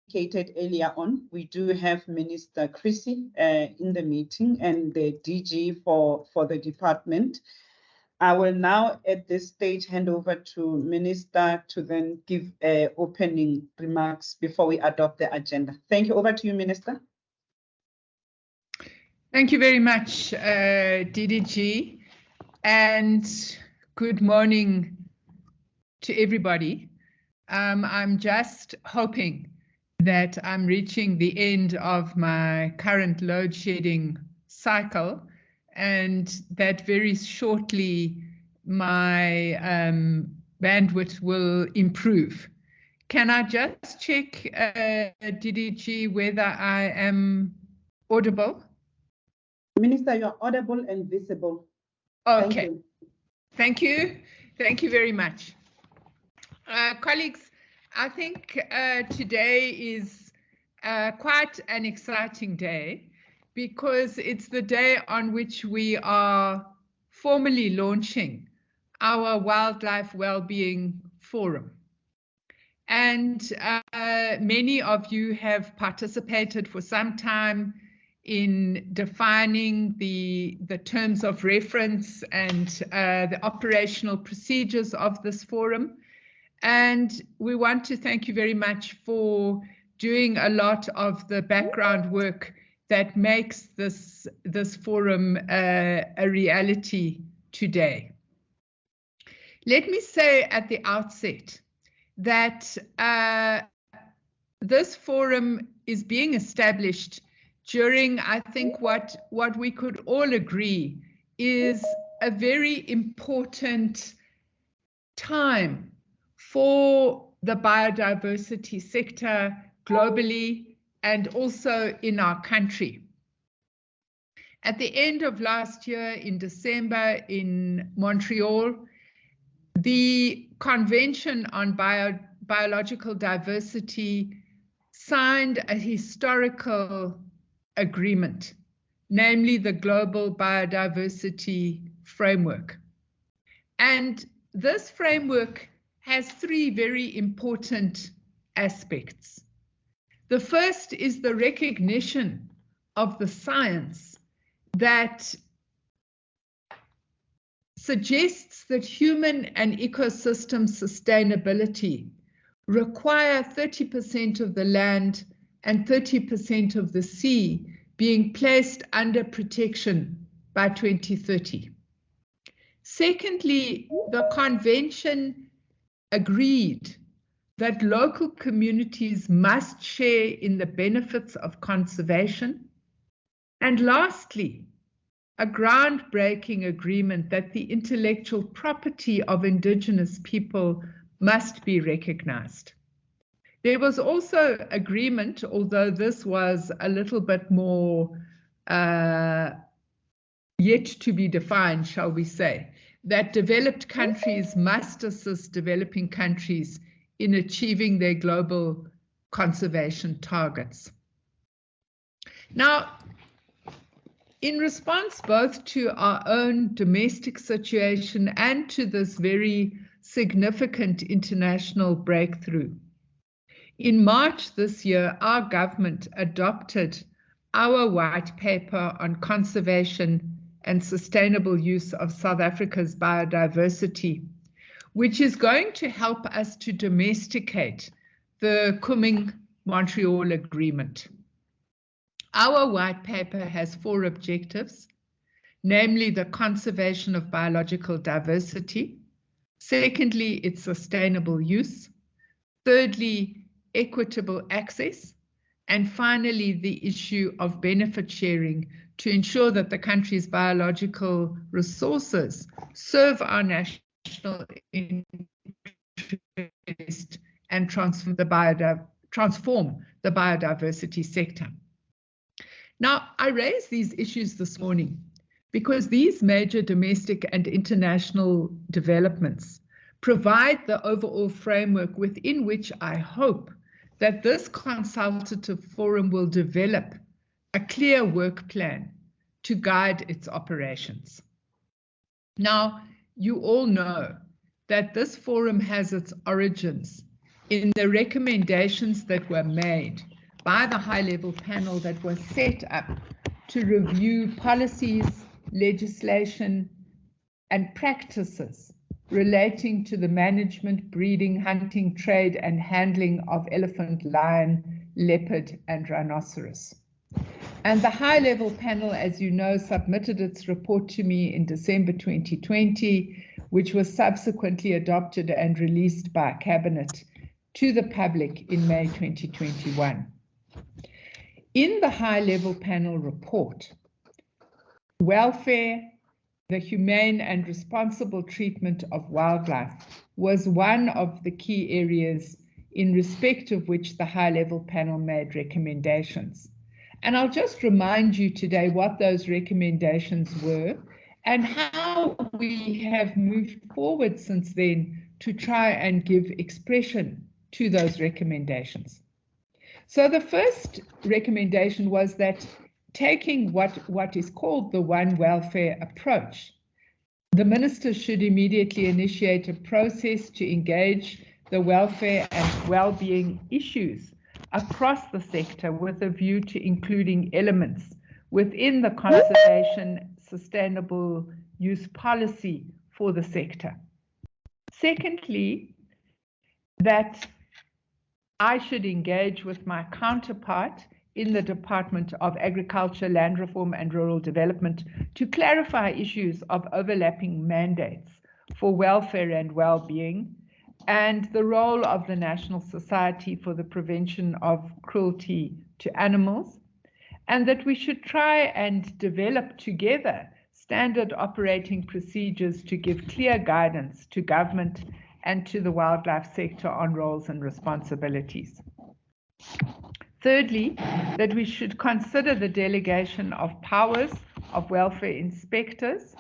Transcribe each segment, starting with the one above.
indicated earlier on, we do have Minister Chrissy in the meeting and the DG for the department. I will now at this stage hand over to Minister to then give opening remarks before we adopt the agenda. Thank you. Over to you, Minister. Thank you very much, DDG, and good morning to everybody. I'm just hoping that I'm reaching the end of my current load shedding cycle and that very shortly my bandwidth will improve. Can I just check, DDG, whether I am audible? Minister, you're audible and visible. Okay. Thank you. Thank you very much. Colleagues, I think today is quite an exciting day because it's the day on which we are formally launching our Wildlife Wellbeing Forum. And many of you have participated for some time in defining the terms of reference and the operational procedures of this forum. And we want to thank you very much for doing a lot of the background work that makes this forum a reality today. Let me say at the outset that this forum is being established during, I think, what we could all agree is a very important time for the biodiversity sector globally and also in our country. At the end of last year in December in Montreal, the Convention on Biological Diversity signed a historical agreement, namely the Global Biodiversity Framework. And this framework has three very important aspects. The first is the recognition of the science that suggests that human and ecosystem sustainability require 30% of the land and 30% of the sea being placed under protection by 2030. Secondly, the convention agreed that local communities must share in the benefits of conservation. And lastly, a groundbreaking agreement that the intellectual property of indigenous people must be recognized. There was also agreement, although this was a little bit more yet to be defined, shall we say, that developed countries must assist developing countries in achieving their global conservation targets. Now, in response both to our own domestic situation and to this very significant international breakthrough, in March this year, our government adopted our white paper on conservation and sustainable use of South Africa's biodiversity, which is going to help us to domesticate the Kunming-Montreal Agreement. Our white paper has 4 objectives, namely the conservation of biological diversity, secondly, its sustainable use, thirdly, equitable access, and finally, the issue of benefit sharing to ensure that the country's biological resources serve our national interest and transform the biodiversity sector. Now, I raise these issues this morning because these major domestic and international developments provide the overall framework within which I hope that this consultative forum will develop a clear work plan to guide its operations. Now, you all know that this forum has its origins in the recommendations that were made by the high-level panel that was set up to review policies, legislation, and practices relating to the management, breeding, hunting, trade, and handling of elephant, lion, leopard, and rhinoceros. And the high-level panel, as you know, submitted its report to me in December 2020, which was subsequently adopted and released by Cabinet to the public in May 2021. In the high-level panel report, welfare, the humane and responsible treatment of wildlife was one of the key areas in respect of which the high-level panel made recommendations. And I'll just remind you today what those recommendations were and how we have moved forward since then to try and give expression to those recommendations. So the first recommendation was that taking what is called the one welfare approach, the minister should immediately initiate a process to engage the welfare and well-being issues across the sector with a view to including elements within the conservation sustainable use policy for the sector. Secondly, that I should engage with my counterpart in the Department of Agriculture, Land Reform and Rural Development to clarify issues of overlapping mandates for welfare and well-being and the role of the National Society for the Prevention of Cruelty to Animals, and that we should try and develop together standard operating procedures to give clear guidance to government and to the wildlife sector on roles and responsibilities. Thirdly, that we should consider the delegation of powers of welfare inspectors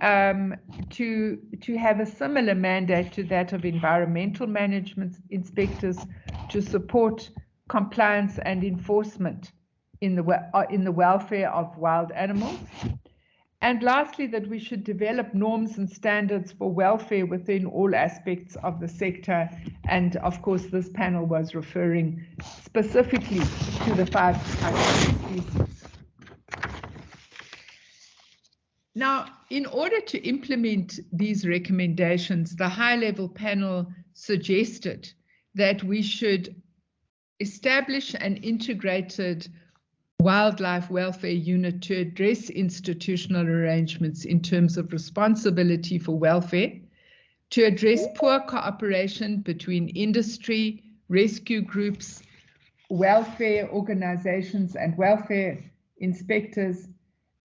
to have a similar mandate to that of environmental management inspectors to support compliance and enforcement in the welfare of wild animals. And lastly, that we should develop norms and standards for welfare within all aspects of the sector. And of course, this panel was referring specifically to the 5 species. Now, in order to implement these recommendations, the high-level panel suggested that we should establish an integrated wildlife welfare unit to address institutional arrangements in terms of responsibility for welfare, to address poor cooperation between industry, rescue groups, welfare organizations, and welfare inspectors,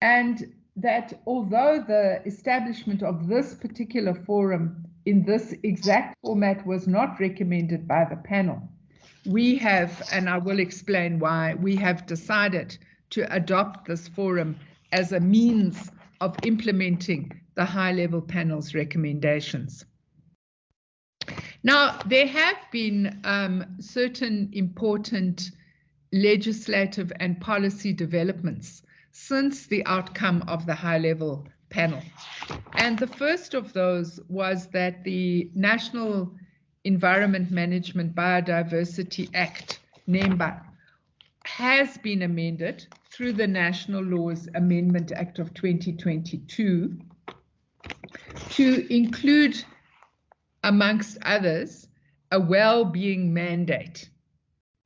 and that although the establishment of this particular forum in this exact format was not recommended by the panel, we have, and I will explain why, we have decided to adopt this forum as a means of implementing the high-level panel's recommendations. Now, there have been certain important legislative and policy developments since the outcome of the high-level panel. And the first of those was that the National Environment Management Biodiversity Act, NEMBA, has been amended through the National Laws Amendment Act of 2022 to include, amongst others, a well-being mandate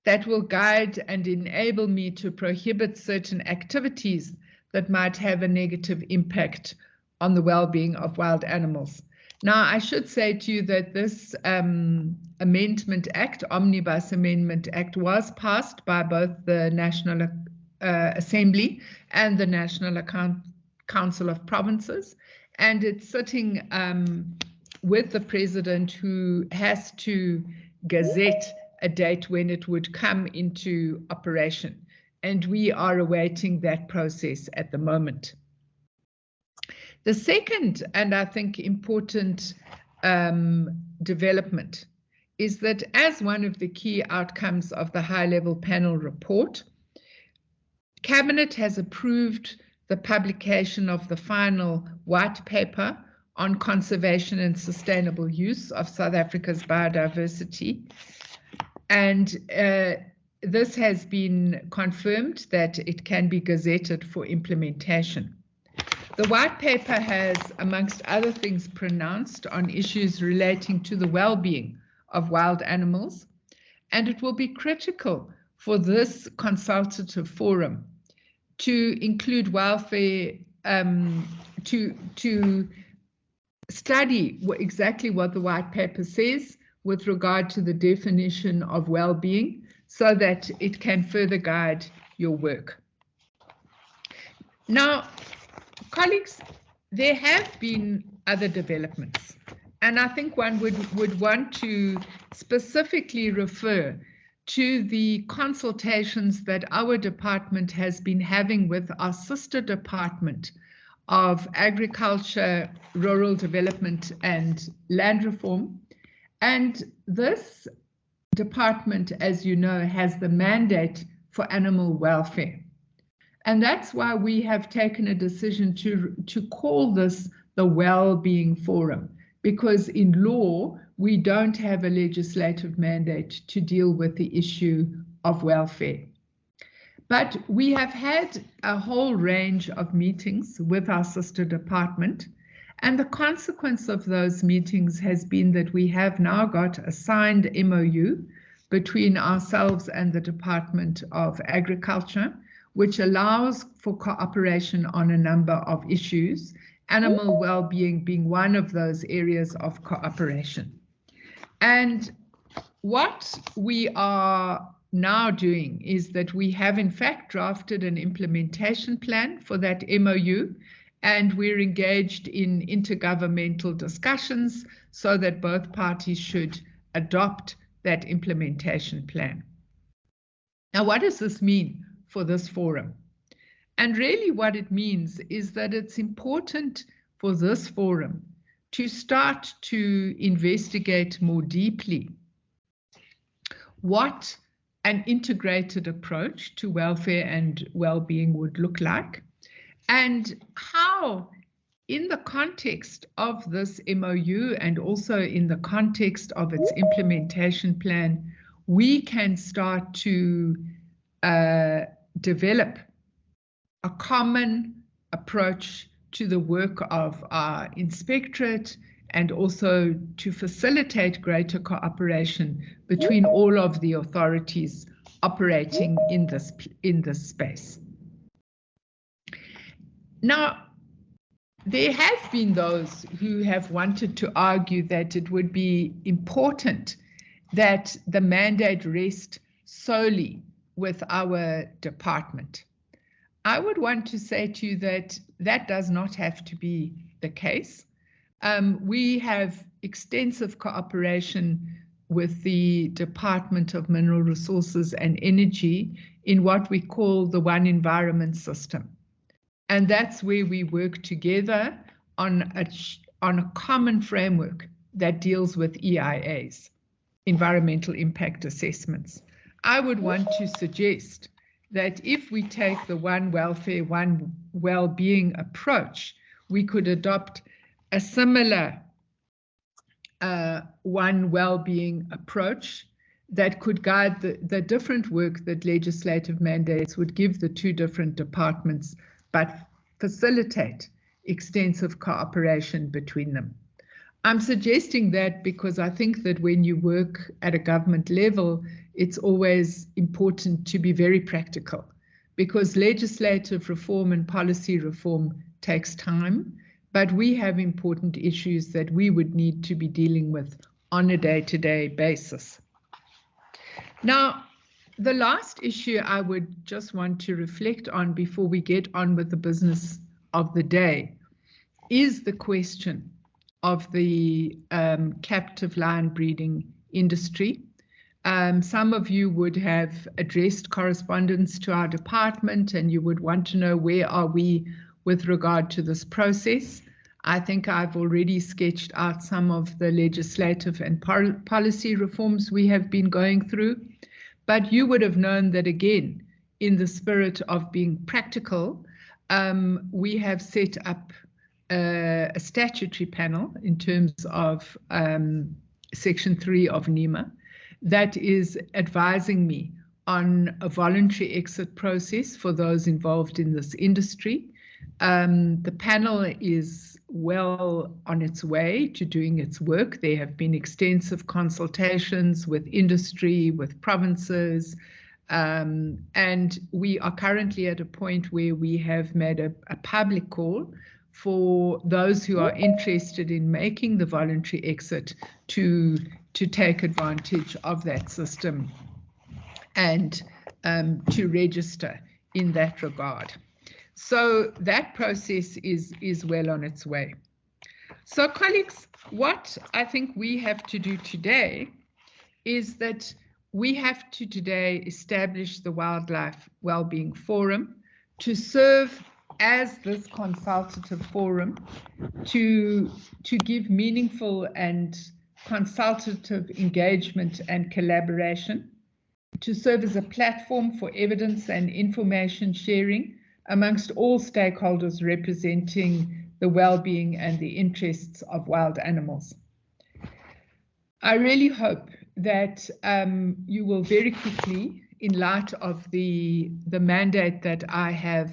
that will guide and enable me to prohibit certain activities that might have a negative impact on the well-being of wild animals. Now, I should say to you that this Amendment Act, Omnibus Amendment Act, was passed by both the National Assembly and the National Council of Provinces, and it's sitting with the President, who has to gazette a date when it would come into operation. And we are awaiting that process at the moment. The second, and I think important development, is that as one of the key outcomes of the high-level panel report, Cabinet has approved the publication of the final white paper on conservation and sustainable use of South Africa's biodiversity, And this has been confirmed that it can be gazetted for implementation. The white paper has, amongst other things, pronounced on issues relating to the well-being of wild animals, and it will be critical for this consultative forum to include welfare, to study exactly what the white paper says with regard to the definition of well-being, so that it can further guide your work. Now, colleagues, there have been other developments, and I think one would want to specifically refer to the consultations that our department has been having with our sister department of Agriculture, Rural Development and Land Reform. And this department, as you know, has the mandate for animal welfare. And that's why we have taken a decision to call this the Wellbeing Forum, because in law, we don't have a legislative mandate to deal with the issue of welfare. But we have had a whole range of meetings with our sister department, and the consequence of those meetings has been that we have now got a signed MOU between ourselves and the Department of Agriculture, which allows for cooperation on a number of issues, animal well-being being one of those areas of cooperation. And what we are now doing is that we have in fact drafted an implementation plan for that MOU, and we're engaged in intergovernmental discussions so that both parties should adopt that implementation plan. Now, what does this mean for this forum? And really what it means is that it's important for this forum to start to investigate more deeply what an integrated approach to welfare and well-being would look like, and how, in the context of this MOU and also in the context of its implementation plan, we can start to develop a common approach to the work of our inspectorate, and also to facilitate greater cooperation between all of the authorities operating in this space. Now, there have been those who have wanted to argue that it would be important that the mandate rest solely with our department. I would want to say to you that that does not have to be the case. We have extensive cooperation with the Department of Mineral Resources and Energy in what we call the One Environment system. And that's where we work together on a common framework that deals with EIAs, environmental impact assessments. I would want to suggest that if we take the one welfare, one well-being approach, we could adopt a similar one well-being approach that could guide the different work that legislative mandates would give the two different departments, but facilitate extensive cooperation between them. I'm suggesting that because I think that when you work at a government level, it's always important to be very practical, because legislative reform and policy reform takes time, but we have important issues that we would need to be dealing with on a day-to-day basis. Now, the last issue I would just want to reflect on before we get on with the business of the day is the question of the captive lion breeding industry. Some of you would have addressed correspondence to our department, and you would want to know where are we with regard to this process. I think I've already sketched out some of the legislative and policy reforms we have been going through, but you would have known that, again, in the spirit of being practical, we have set up a statutory panel in terms of Section 3 of NEMA that is advising me on a voluntary exit process for those involved in this industry. The panel is well on its way to doing its work. There have been extensive consultations with industry, with provinces, and we are currently at a point where we have made a public call for those who are interested in making the voluntary exit to take advantage of that system and to register in that regard. So that process is well on its way. So colleagues, what I think we have to do today is that we have to today establish the Wildlife Wellbeing Forum to serve as this consultative forum to give meaningful and consultative engagement and collaboration, to serve as a platform for evidence and information sharing amongst all stakeholders representing the well-being and the interests of wild animals. I really hope that you will very quickly, in light of the mandate that I have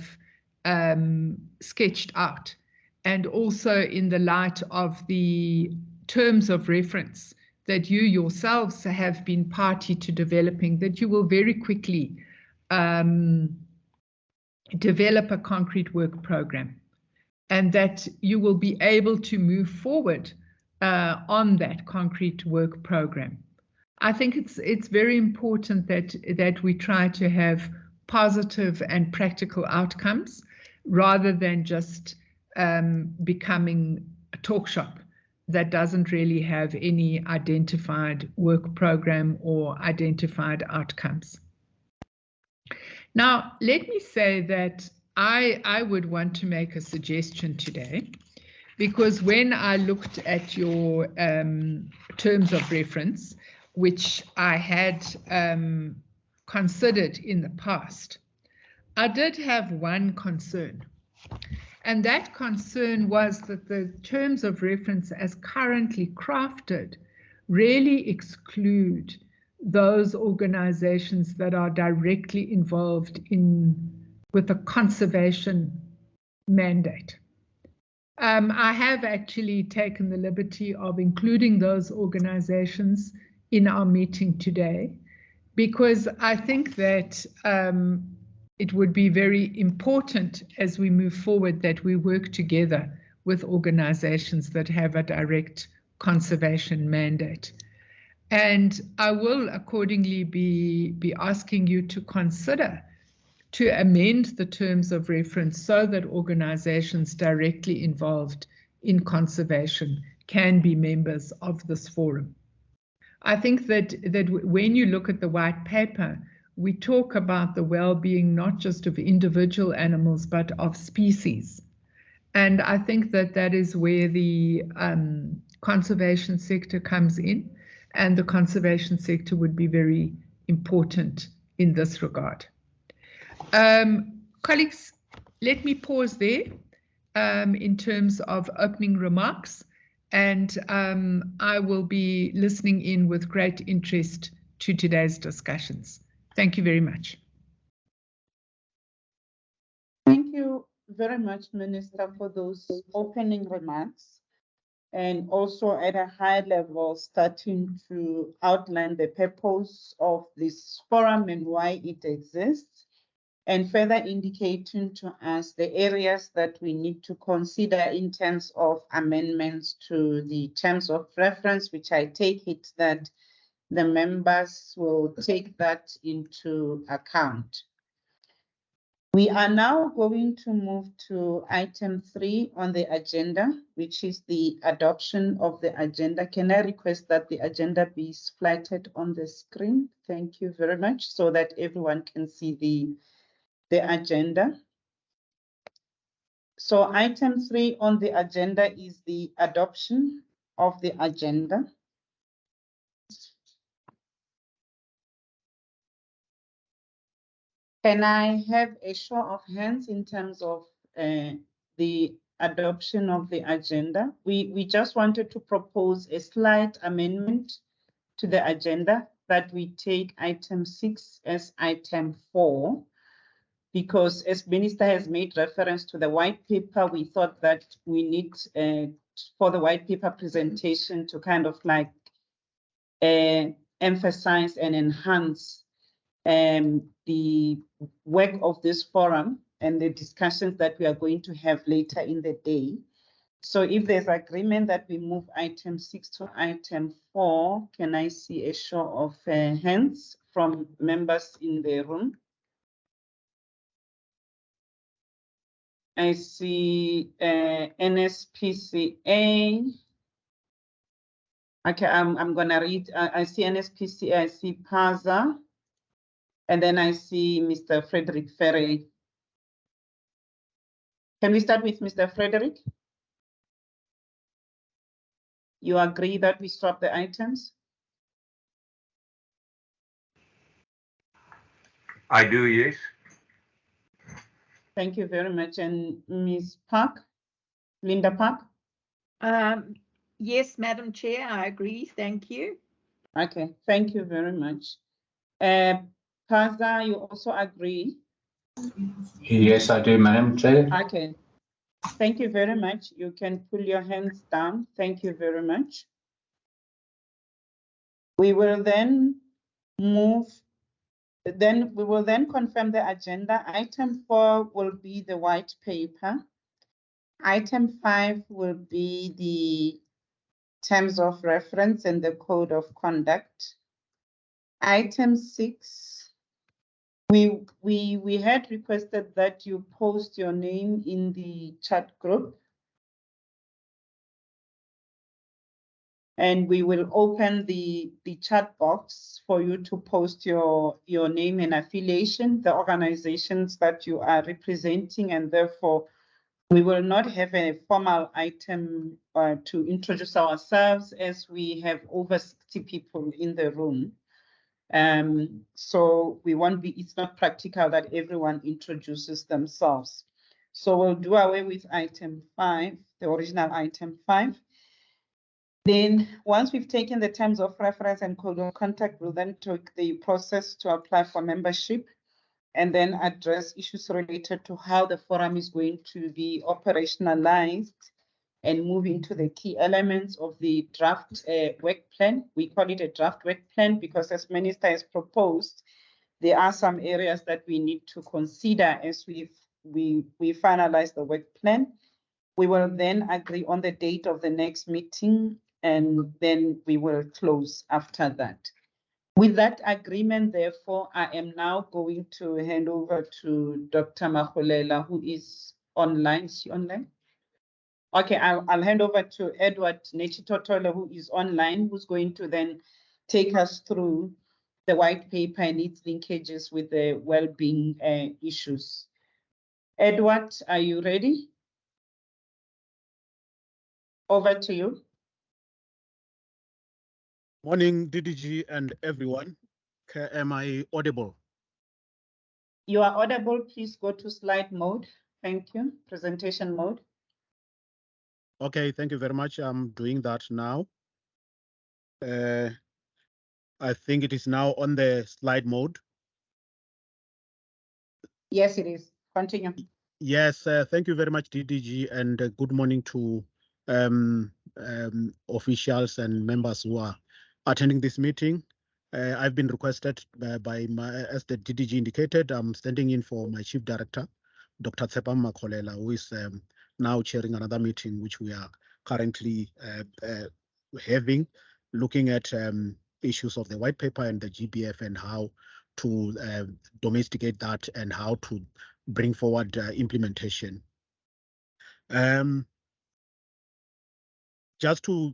sketched out, and also in the light of the terms of reference that you yourselves have been party to developing, that you will very quickly develop a concrete work program, and that you will be able to move forward on that concrete work program. I think it's very important that we try to have positive and practical outcomes rather than just becoming a talk shop that doesn't really have any identified work program or identified outcomes. Now, let me say that I would want to make a suggestion today, because when I looked at your terms of reference, which I had considered in the past, I did have one concern. And that concern was that the terms of reference as currently crafted really exclude those organizations that are directly involved with a conservation mandate. I have actually taken the liberty of including those organizations in our meeting today, because I think that it would be very important as we move forward that we work together with organizations that have a direct conservation mandate. And I will accordingly be asking you to consider to amend the terms of reference so that organizations directly involved in conservation can be members of this forum. I think that when you look at the white paper, we talk about the well-being not just of individual animals, but of species. And I think that that is where the conservation sector comes in, and the conservation sector would be very important in this regard. Colleagues, let me pause there in terms of opening remarks, and I will be listening in with great interest to today's discussions. Thank you very much. Thank you very much, Minister, for those opening remarks, and also at a high level starting to outline the purpose of this forum and why it exists, and further indicating to us the areas that we need to consider in terms of amendments to the terms of reference, which I take it that the members will take that into account. We are now going to move to item 3 on the agenda, which is the adoption of the agenda. Can I request that the agenda be splattered on the screen? Thank you very much, so that everyone can see the agenda. So item 3 on the agenda is the adoption of the agenda. Can I have a show of hands in terms of the adoption of the agenda? We just wanted to propose a slight amendment to the agenda that we take item 6 as item 4, because as Minister has made reference to the white paper, we thought that we need for the white paper presentation to kind of like emphasize and enhance the work of this forum and the discussions that we are going to have later in the day. So if there's agreement that we move item 6 to item 4, can I see a show of hands from members in the room? I see NSPCA. Okay, I'm gonna read. I see NSPCA, I see PAZA, and then I see Mr. Frederick Ferry. Can we start with Mr. Frederick? You agree that we swap the items? I do, yes. Thank you very much. And Ms. Park, Linda Park? Yes, Madam Chair, I agree. Thank you. Okay, thank you very much. Paza, you also agree? Yes, I do, Madam Chair. Okay, thank you very much. You can pull your hands down. Thank you very much. We will then move, we will then confirm the agenda. Item 4 will be the white paper. Item 5 will be the terms of reference and the code of conduct. Item 6, we had requested that you post your name in the chat group. And we will open the chat box for you to post your name and affiliation, the organizations that you are representing, and therefore we will not have a formal item to introduce ourselves, as we have over 60 people in the room. So we won't be, it's not practical that everyone introduces themselves. So we'll do away with item 5, the original item 5. Then once we've taken the terms of reference and code of contact, we'll then take the process to apply for membership and then address issues related to how the forum is going to be operationalized and move into the key elements of the draft work plan. We call it a draft work plan because, as Minister has proposed, there are some areas that we need to consider as we finalize the work plan. We will then agree on the date of the next meeting, and then we will close after that. With that agreement, therefore, I am now going to hand over to Dr. Maholela, who is online. Is she online? Okay, I'll hand over to Edward Nechitotole, who is online, who's going to then take us through the white paper and its linkages with the well-being issues. Edward, are you ready? Over to you. Morning, DDG and everyone. Am I audible? You are audible. Please go to slide mode. Thank you. Presentation mode. Okay, thank you very much. I'm doing that now. I think it is now on the slide mode. Yes, it is. Continue. Yes, thank you very much, DDG, and good morning to officials and members who are attending this meeting. I've been requested by as the DDG indicated, I'm standing in for my Chief Director, Dr. Tsepam Makolela, who is now chairing another meeting, which we are currently having, looking at issues of the white paper and the GBF and how to domesticate that and how to bring forward implementation. Just to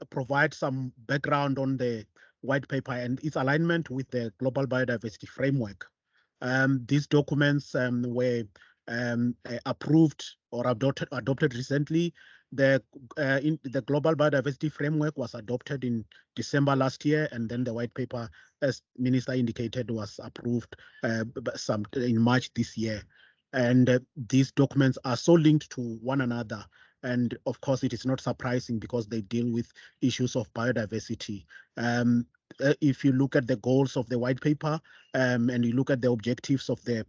provide some background on the white paper and its alignment with the Global Biodiversity Framework. These documents were approved or adopted recently. The Global Biodiversity Framework was adopted in December last year, and then the white paper, as Minister indicated, was approved in March this year. And these documents are so linked to one another. And of course, it is not surprising because they deal with issues of biodiversity. if you look at the goals of the white paper and you look at the objectives of the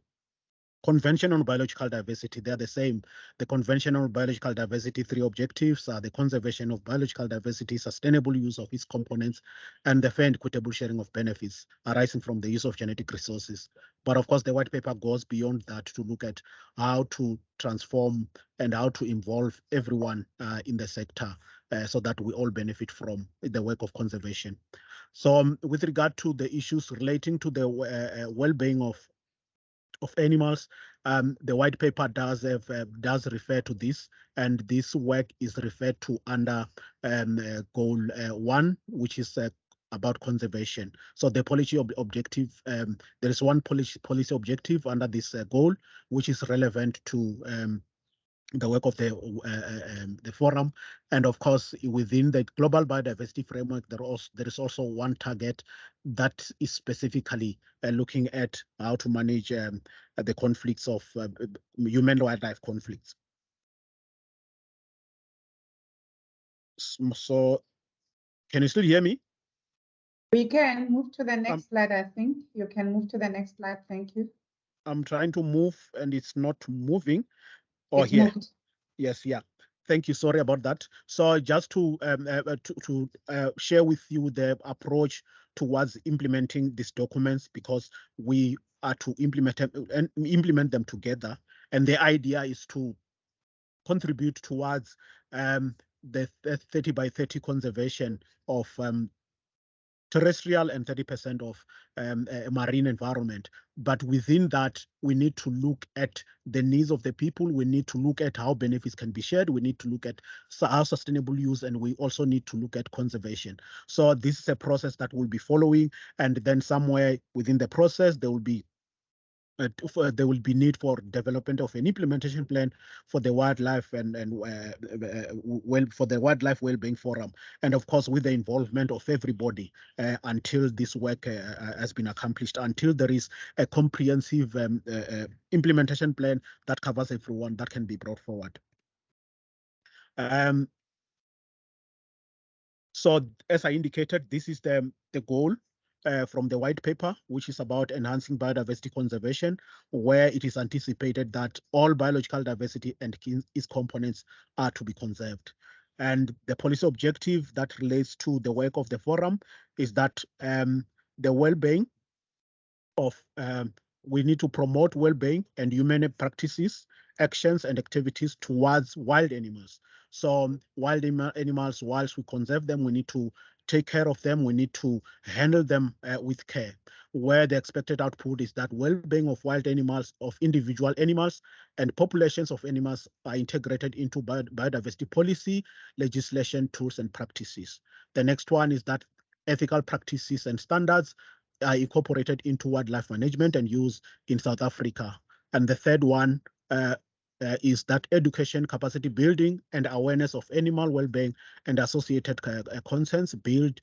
Convention on Biological Diversity, they are the same. The Convention on Biological Diversity 3 objectives are the conservation of biological diversity, sustainable use of its components, and the fair and equitable sharing of benefits arising from the use of genetic resources. But of course, the white paper goes beyond that to look at how to transform and how to involve everyone in the sector so that we all benefit from the work of conservation. So with regard to the issues relating to the well-being of animals, the white paper does refer to this, and this work is referred to under goal 1, which is about conservation. So the policy objective, there is one policy objective under this goal, which is relevant to the work of the forum, and of course within the global biodiversity framework there is also one target that is specifically looking at how to manage the conflicts of human-wildlife conflicts. So can you still hear me? We can move to the next slide. I think you can move to the next slide. Thank you. I'm trying to move and it's not moving. It's moved. Yes, yeah. Thank you. Sorry about that. So just to share with you the approach towards implementing these documents, because we are to implement them together, and the idea is to contribute towards the 30 by 30 conservation of terrestrial and 30% of marine environment. But within that, we need to look at the needs of the people. We need to look at how benefits can be shared. We need to look at how sustainable use, and we also need to look at conservation. So this is a process that we'll be following, and then somewhere within the process, there will be need for development of an implementation plan for the wildlife for the wildlife well-being forum, and of course with the involvement of everybody until this work has been accomplished, until there is a comprehensive implementation plan that covers everyone that can be brought forward. So as I indicated, this is the goal from the white paper, which is about enhancing biodiversity conservation, where it is anticipated that all biological diversity and its components are to be conserved. And the policy objective that relates to the work of the forum is that the well-being of we need to promote well-being and human practices, actions, and activities towards wild animals. So wild animals, whilst we conserve them, we need to take care of them. We need to handle them with care, where the expected output is that well-being of wild animals, of individual animals, and populations of animals are integrated into biodiversity policy, legislation, tools, and practices. The next one is that ethical practices and standards are incorporated into wildlife management and use in South Africa. And the third one is that education, capacity building, and awareness of animal well-being and associated concerns build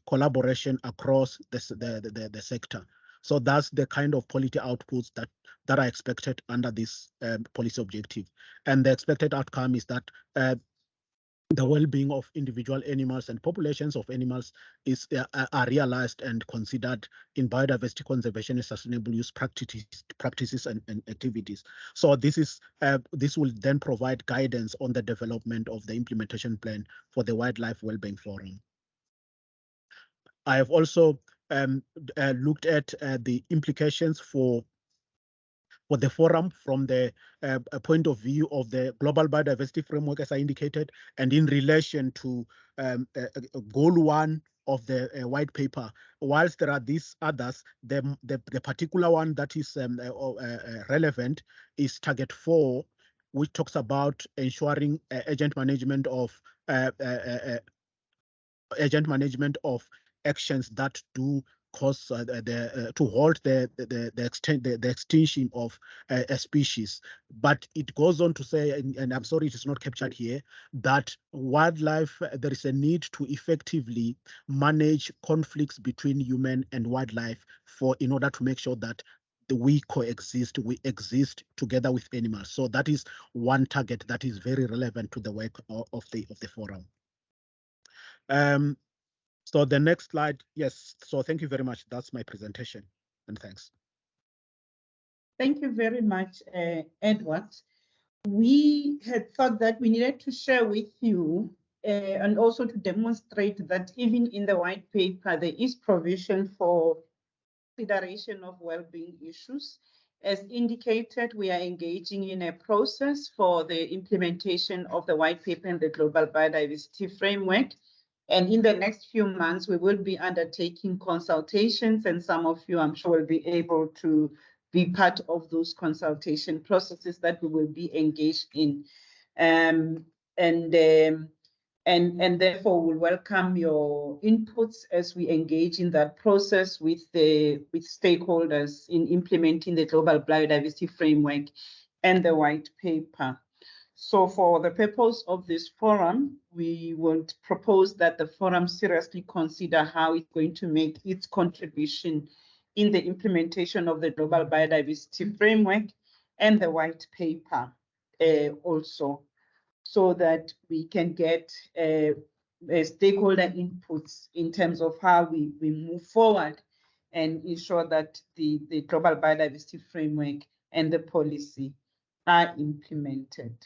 collaboration across the sector. So that's the kind of policy outputs that are expected under this policy objective. And the expected outcome is that the well-being of individual animals and populations of animals are realized and considered in biodiversity conservation and sustainable use practices and activities. So this will then provide guidance on the development of the implementation plan for the Wildlife Wellbeing Forum. I have also looked at the implications for the forum from the point of view of the global biodiversity framework, as I indicated, and in relation to goal 1 of the white paper. Whilst there are these others, the particular one that is relevant is target 4, which talks about ensuring agent management of actions that do cause to halt the extinction of a species. But it goes on to say, and I'm sorry it is not captured here, that wildlife, there is a need to effectively manage conflicts between human and wildlife in order to make sure that we coexist, we exist together with animals. So that is one target that is very relevant to the work of the forum. So the next slide, yes. So thank you very much. That's my presentation, and thanks. Thank you very much, Edward. We had thought that we needed to share with you and also to demonstrate that even in the white paper, there is provision for consideration of well-being issues. As indicated, we are engaging in a process for the implementation of the white paper and the global biodiversity framework. And in the next few months, we will be undertaking consultations, and some of you, I'm sure, will be able to be part of those consultation processes that we will be engaged in. And therefore we'll welcome your inputs as we engage in that process with stakeholders in implementing the global biodiversity framework and the white paper. So for the purpose of this forum, we would propose that the forum seriously consider how it's going to make its contribution in the implementation of the global biodiversity framework and the white paper also, so that we can get stakeholder inputs in terms of how we move forward and ensure that the global biodiversity framework and the policy are implemented.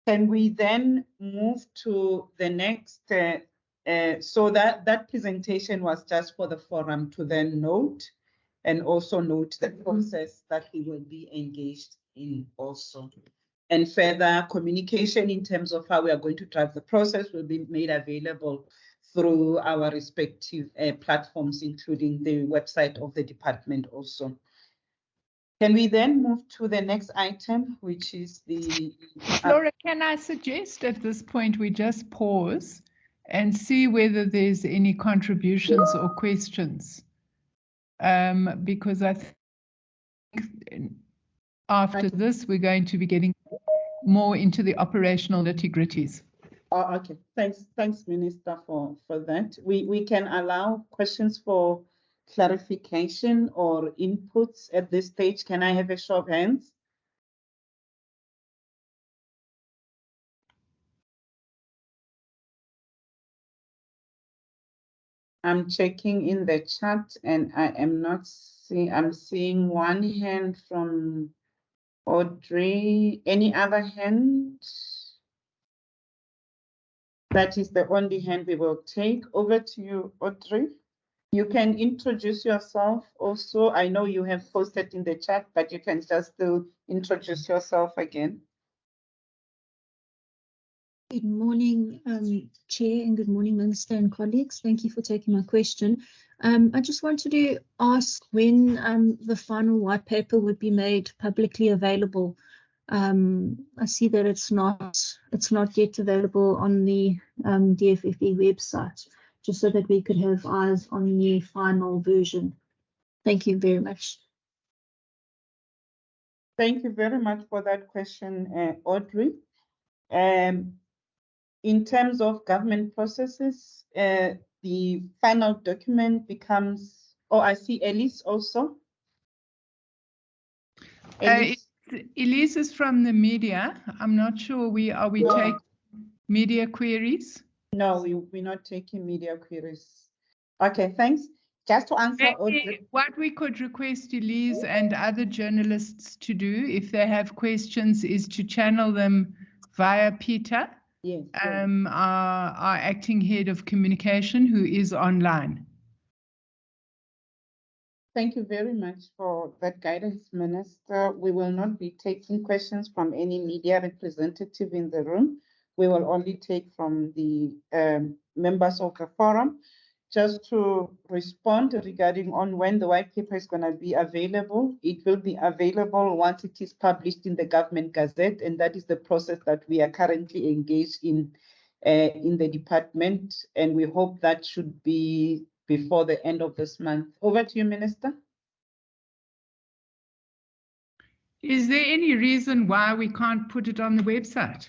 Can we then move to the next? So that presentation was just for the forum to then note, and also note the process that we will be engaged in also. And further communication in terms of how we are going to drive the process will be made available through our respective platforms, including the website of the department also. Can we then move to the next item, which is the... Flora, can I suggest at this point we just pause and see whether there's any contributions or questions? Because I think after this, we're going to be getting more into the operational nitty-gritties. Oh, okay. Thanks, Minister, for that. We can allow questions for clarification or inputs at this stage. Can I have a show of hands? I'm checking in the chat and I am not seeing, I'm seeing one hand from Audrey. Any other hand? That is the only hand we will take. Over to you, Audrey. You can introduce yourself also. I know you have posted in the chat, but you can just still introduce yourself again. Good morning, Chair, and good morning, Minister and colleagues. Thank you for taking my question. I just wanted to ask when the final white paper would be made publicly available. I see that it's not yet available on the DFFE website, just so that we could have eyes on the final version. Thank you very much. Thank you very much for that question, Audrey. In terms of government processes, the final document becomes, oh, I see Elise also. Elise is from the media. I'm not sure are we taking media queries? No, we're not taking media queries. Okay, thanks. Just to answer Audrey. What we could request Elise and other journalists to do, if they have questions, is to channel them via Peter. Yes. Our acting head of communication, who is online. Thank you very much for that guidance, Minister. We will not be taking questions from any media representative in the room. We will only take from the members of the forum. Just to respond regarding on when the white paper is going to be available, it will be available once it is published in the Government Gazette, and that is the process that we are currently engaged in the department, and we hope that should be before the end of this month. Over to you, Minister. Is there any reason why we can't put it on the website?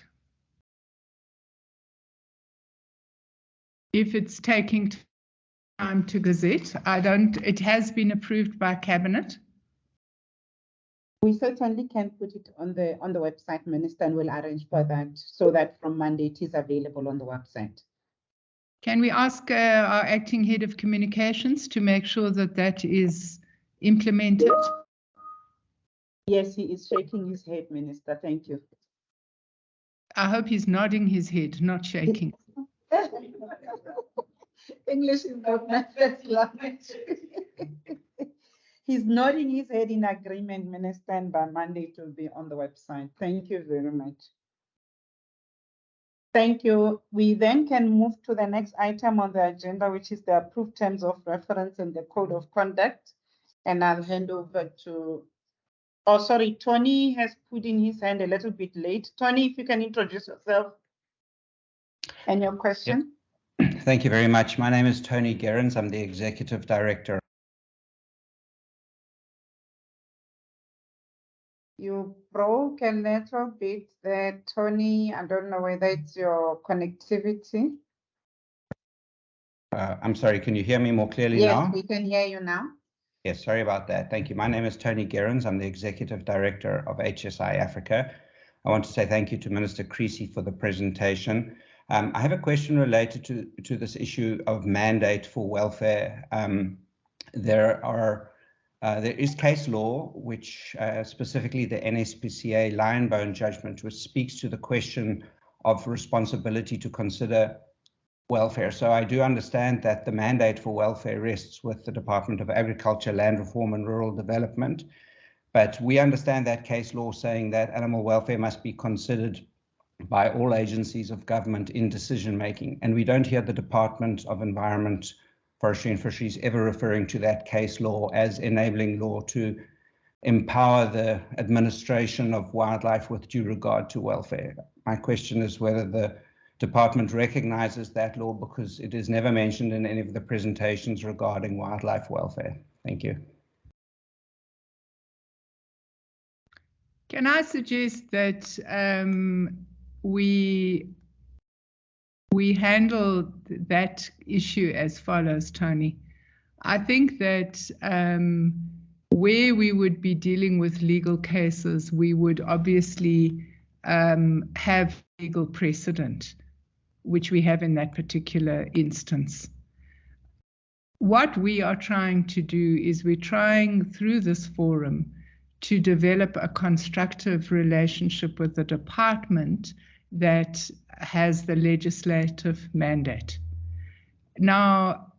If it's taking time to gazette, it has been approved by Cabinet. We certainly can put it on the website, Minister, and we'll arrange for that so that from Monday it is available on the website. Can we ask our acting head of communications to make sure that that is implemented? Yes, he is shaking his head, Minister. Thank you. I hope he's nodding his head, not shaking. English is not my first language. He's nodding his head in agreement, Minister, and by Monday it will be on the website. Thank you very much. Thank you. We then can move to the next item on the agenda, which is the approved terms of reference and the code of conduct. And I'll hand over to, oh, sorry, Tony has put in his hand a little bit late. Tony, if you can introduce yourself and your question. Yep. Thank you very much. My name is Tony Gerrans. I'm the Executive Director. You broke a little bit there, Tony. I don't know whether it's your connectivity. I'm sorry, can you hear me more clearly now? Yes, we can hear you now. Yes, sorry about that. Thank you. My name is Tony Gerrans. I'm the Executive Director of HSI Africa. I want to say thank you to Minister Creasy for the presentation. I have a question related to this issue of mandate for welfare. There is case law, which specifically the NSPCA Lionbone judgment, which speaks to the question of responsibility to consider welfare. So I do understand that the mandate for welfare rests with the Department of Agriculture, Land Reform and Rural Development. But we understand that case law saying that animal welfare must be considered by all agencies of government in decision making. And we don't hear the Department of Environment, Forestry and Fisheries ever referring to that case law as enabling law to empower the administration of wildlife with due regard to welfare. My question is whether the department recognizes that law, because it is never mentioned in any of the presentations regarding wildlife welfare. Thank you. Can I suggest that we handle that issue as follows, Tony? I think that where we would be dealing with legal cases, we would obviously have legal precedent, which we have in that particular instance. What we are trying to do is we're trying through this forum to develop a constructive relationship with the department that has the legislative mandate. Now,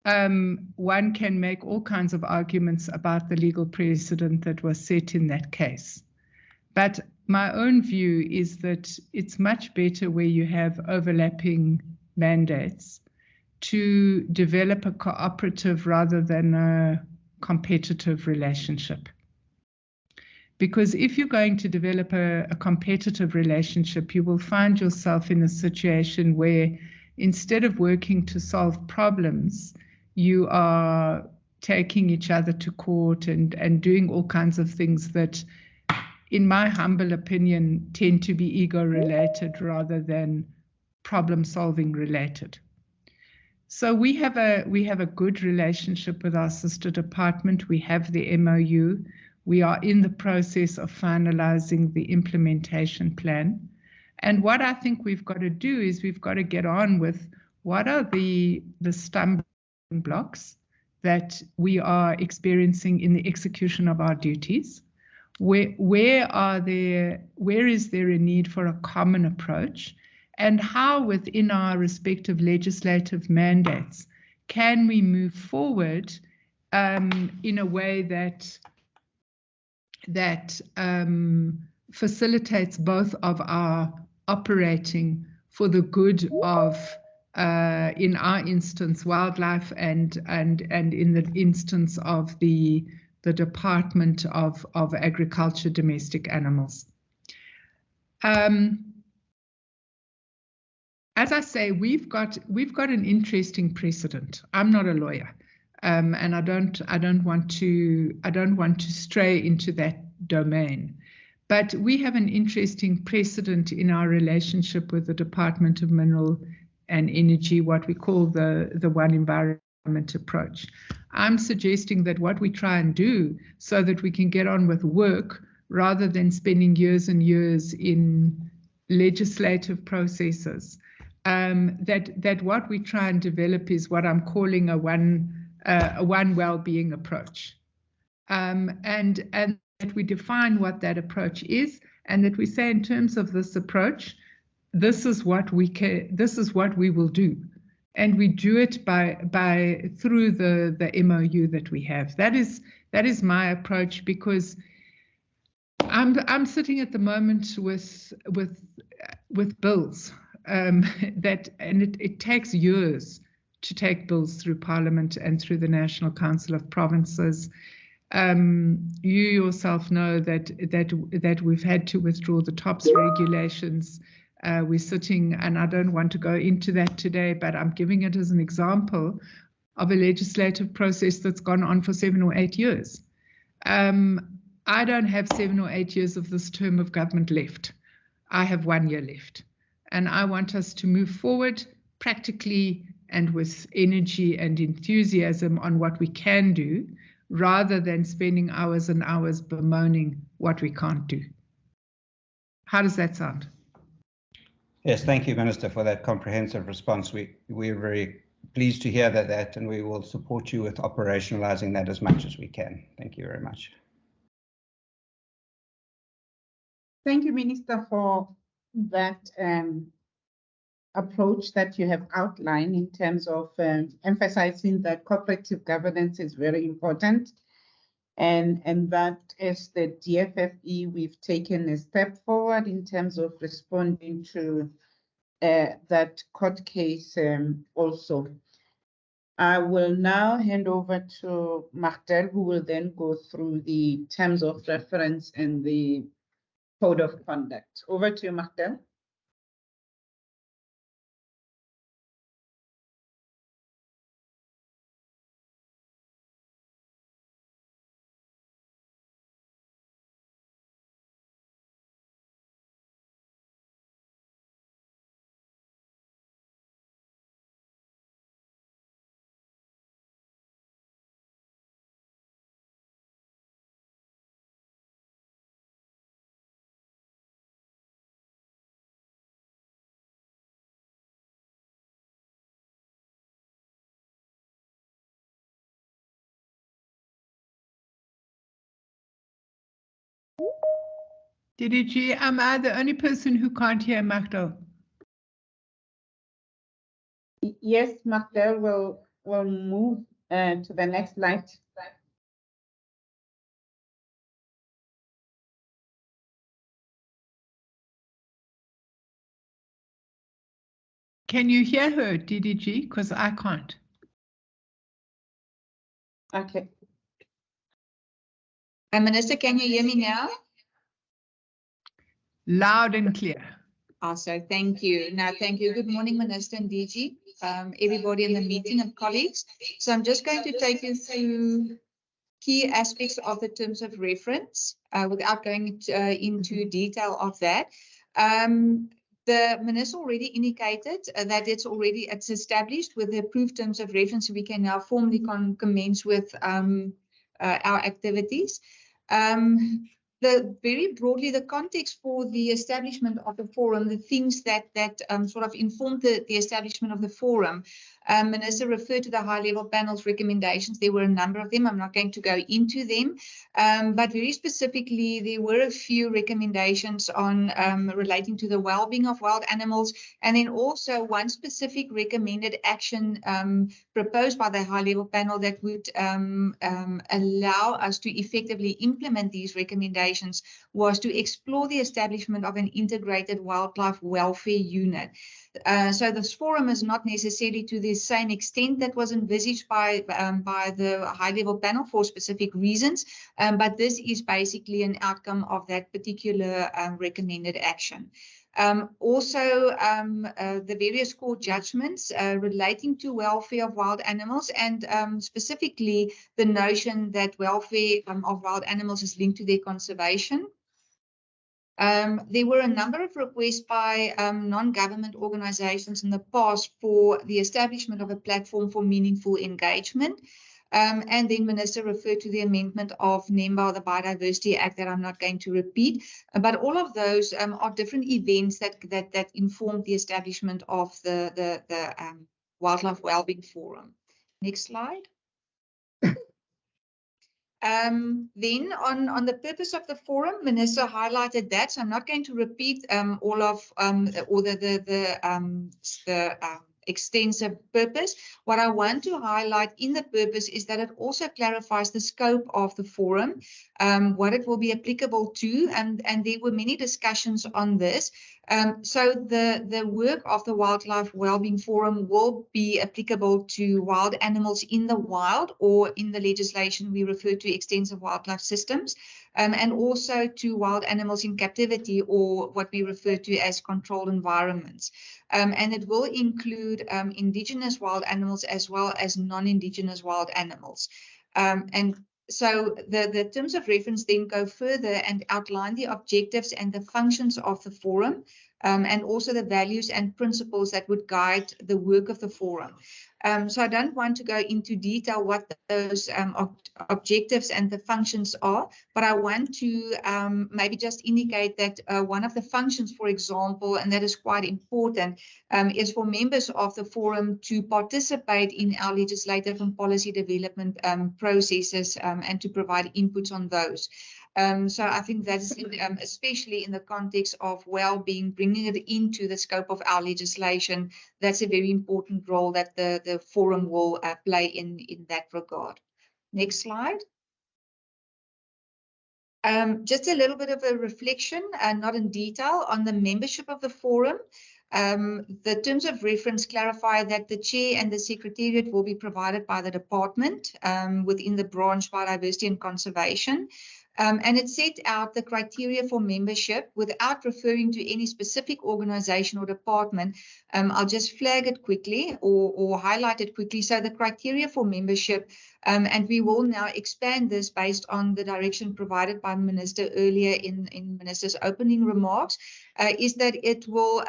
one can make all kinds of arguments about the legal precedent that was set in that case. But my own view is that it's much better where you have overlapping mandates to develop a cooperative rather than a competitive relationship. Because if you're going to develop a competitive relationship, you will find yourself in a situation where instead of working to solve problems, you are taking each other to court and doing all kinds of things that, in my humble opinion, tend to be ego-related rather than problem-solving related. So we have a good relationship with our sister department. We have the MOU. We are in the process of finalizing the implementation plan. And what I think we've got to do is we've got to get on with what are the stumbling blocks that we are experiencing in the execution of our duties. Where is there a need for a common approach? And how within our respective legislative mandates can we move forward in a way that facilitates both of our operating for the good of, in our instance, wildlife and in the instance of the Department of Agriculture, Domestic Animals. As I say, we've got an interesting precedent. I'm not a lawyer. And I don't want to stray into that domain. But we have an interesting precedent in our relationship with the Department of Mineral and Energy, what we call the One Environment approach. I'm suggesting that what we try and do so that we can get on with work rather than spending years and years in legislative processes, that what we try and develop is what I'm calling a one well-being approach, and that we define what that approach is, and that we say in terms of this approach, this is what we will do, and we do it through the MOU that we have. That is my approach, because I'm sitting at the moment with bills it takes years to take bills through Parliament and through the National Council of Provinces. You yourself know that we've had to withdraw the TOPS regulations. We're sitting, and I don't want to go into that today, but I'm giving it as an example of a legislative process that's gone on for 7 or 8 years. I don't have 7 or 8 years of this term of government left. I have 1 year left. And I want us to move forward practically and with energy and enthusiasm on what we can do, rather than spending hours and hours bemoaning what we can't do. How does that sound? Yes, thank you, Minister, for that comprehensive response. We're very pleased to hear that, and we will support you with operationalizing that as much as we can. Thank you very much. Thank you, Minister, for that approach that you have outlined in terms of emphasizing that cooperative governance is very important, and that as the DFFE, we've taken a step forward in terms of responding to that court case also. I will now hand over to Martel, who will then go through the terms of reference and the code of conduct. Over to you, Martel. DDG, am I the only person who can't hear Magdo? Yes, Martel will move to the next slide. Can you hear her, DDG? Because I can't. Okay. Minister, can you hear me now? Loud and clear. Also, thank you. Now, thank you. Good morning, Minister and DG, everybody in the meeting and colleagues. So I'm just going to take you through key aspects of the terms of reference without going into detail of that. The Minister already indicated that it's established with the approved terms of reference, so we can now formally commence with our activities. Very broadly, the context for the establishment of the forum, the things that sort of informed the establishment of the forum. Minister referred to the high-level panel's recommendations. There were a number of them. I'm not going to go into them, but very specifically, there were a few recommendations on relating to the well-being of wild animals, and then also one specific recommended action proposed by the high-level panel that would allow us to effectively implement these recommendations was to explore the establishment of an integrated wildlife welfare unit. So this forum is not necessarily to the same extent that was envisaged by the high-level panel for specific reasons, but this is basically an outcome of that particular recommended action. Also, the various court judgments relating to welfare of wild animals, and specifically the notion that welfare of wild animals is linked to their conservation. There were a number of requests by non-government organizations in the past for the establishment of a platform for meaningful engagement. And then Minister referred to the amendment of NEMBA, or the Biodiversity Act, that I'm not going to repeat. But all of those are different events that informed the establishment of the Wildlife Wellbeing Forum. Next slide. Then on the purpose of the forum, Minister highlighted that, so I'm not going to repeat all of or the extensive purpose. What I want to highlight in the purpose is that it also clarifies the scope of the forum, what it will be applicable to, and there were many discussions on this. So the work of the Wildlife Wellbeing Forum will be applicable to wild animals in the wild, or in the legislation we refer to extensive wildlife systems, and also to wild animals in captivity, or what we refer to as controlled environments. And it will include indigenous wild animals as well as non-indigenous wild animals. And so the terms of reference then go further and outline the objectives and the functions of the forum, and also the values and principles that would guide the work of the forum. So I don't want to go into detail what those objectives and the functions are, but I want to maybe just indicate that one of the functions, for example, and that is quite important, is for members of the forum to participate in our legislative and policy development processes, and to provide inputs on those. So I think that's especially in the context of well-being, bringing it into the scope of our legislation. That's a very important role that the forum will play in that regard. Next slide. Just a little bit of a reflection, not in detail, on the membership of the forum. The terms of reference clarify that the chair and the secretariat will be provided by the department within the branch Biodiversity and Conservation. And it set out the criteria for membership without referring to any specific organization or department. I'll just flag it quickly or highlight it quickly. So the criteria for membership, and we will now expand this based on the direction provided by Minister earlier in Minister's opening remarks, is that it will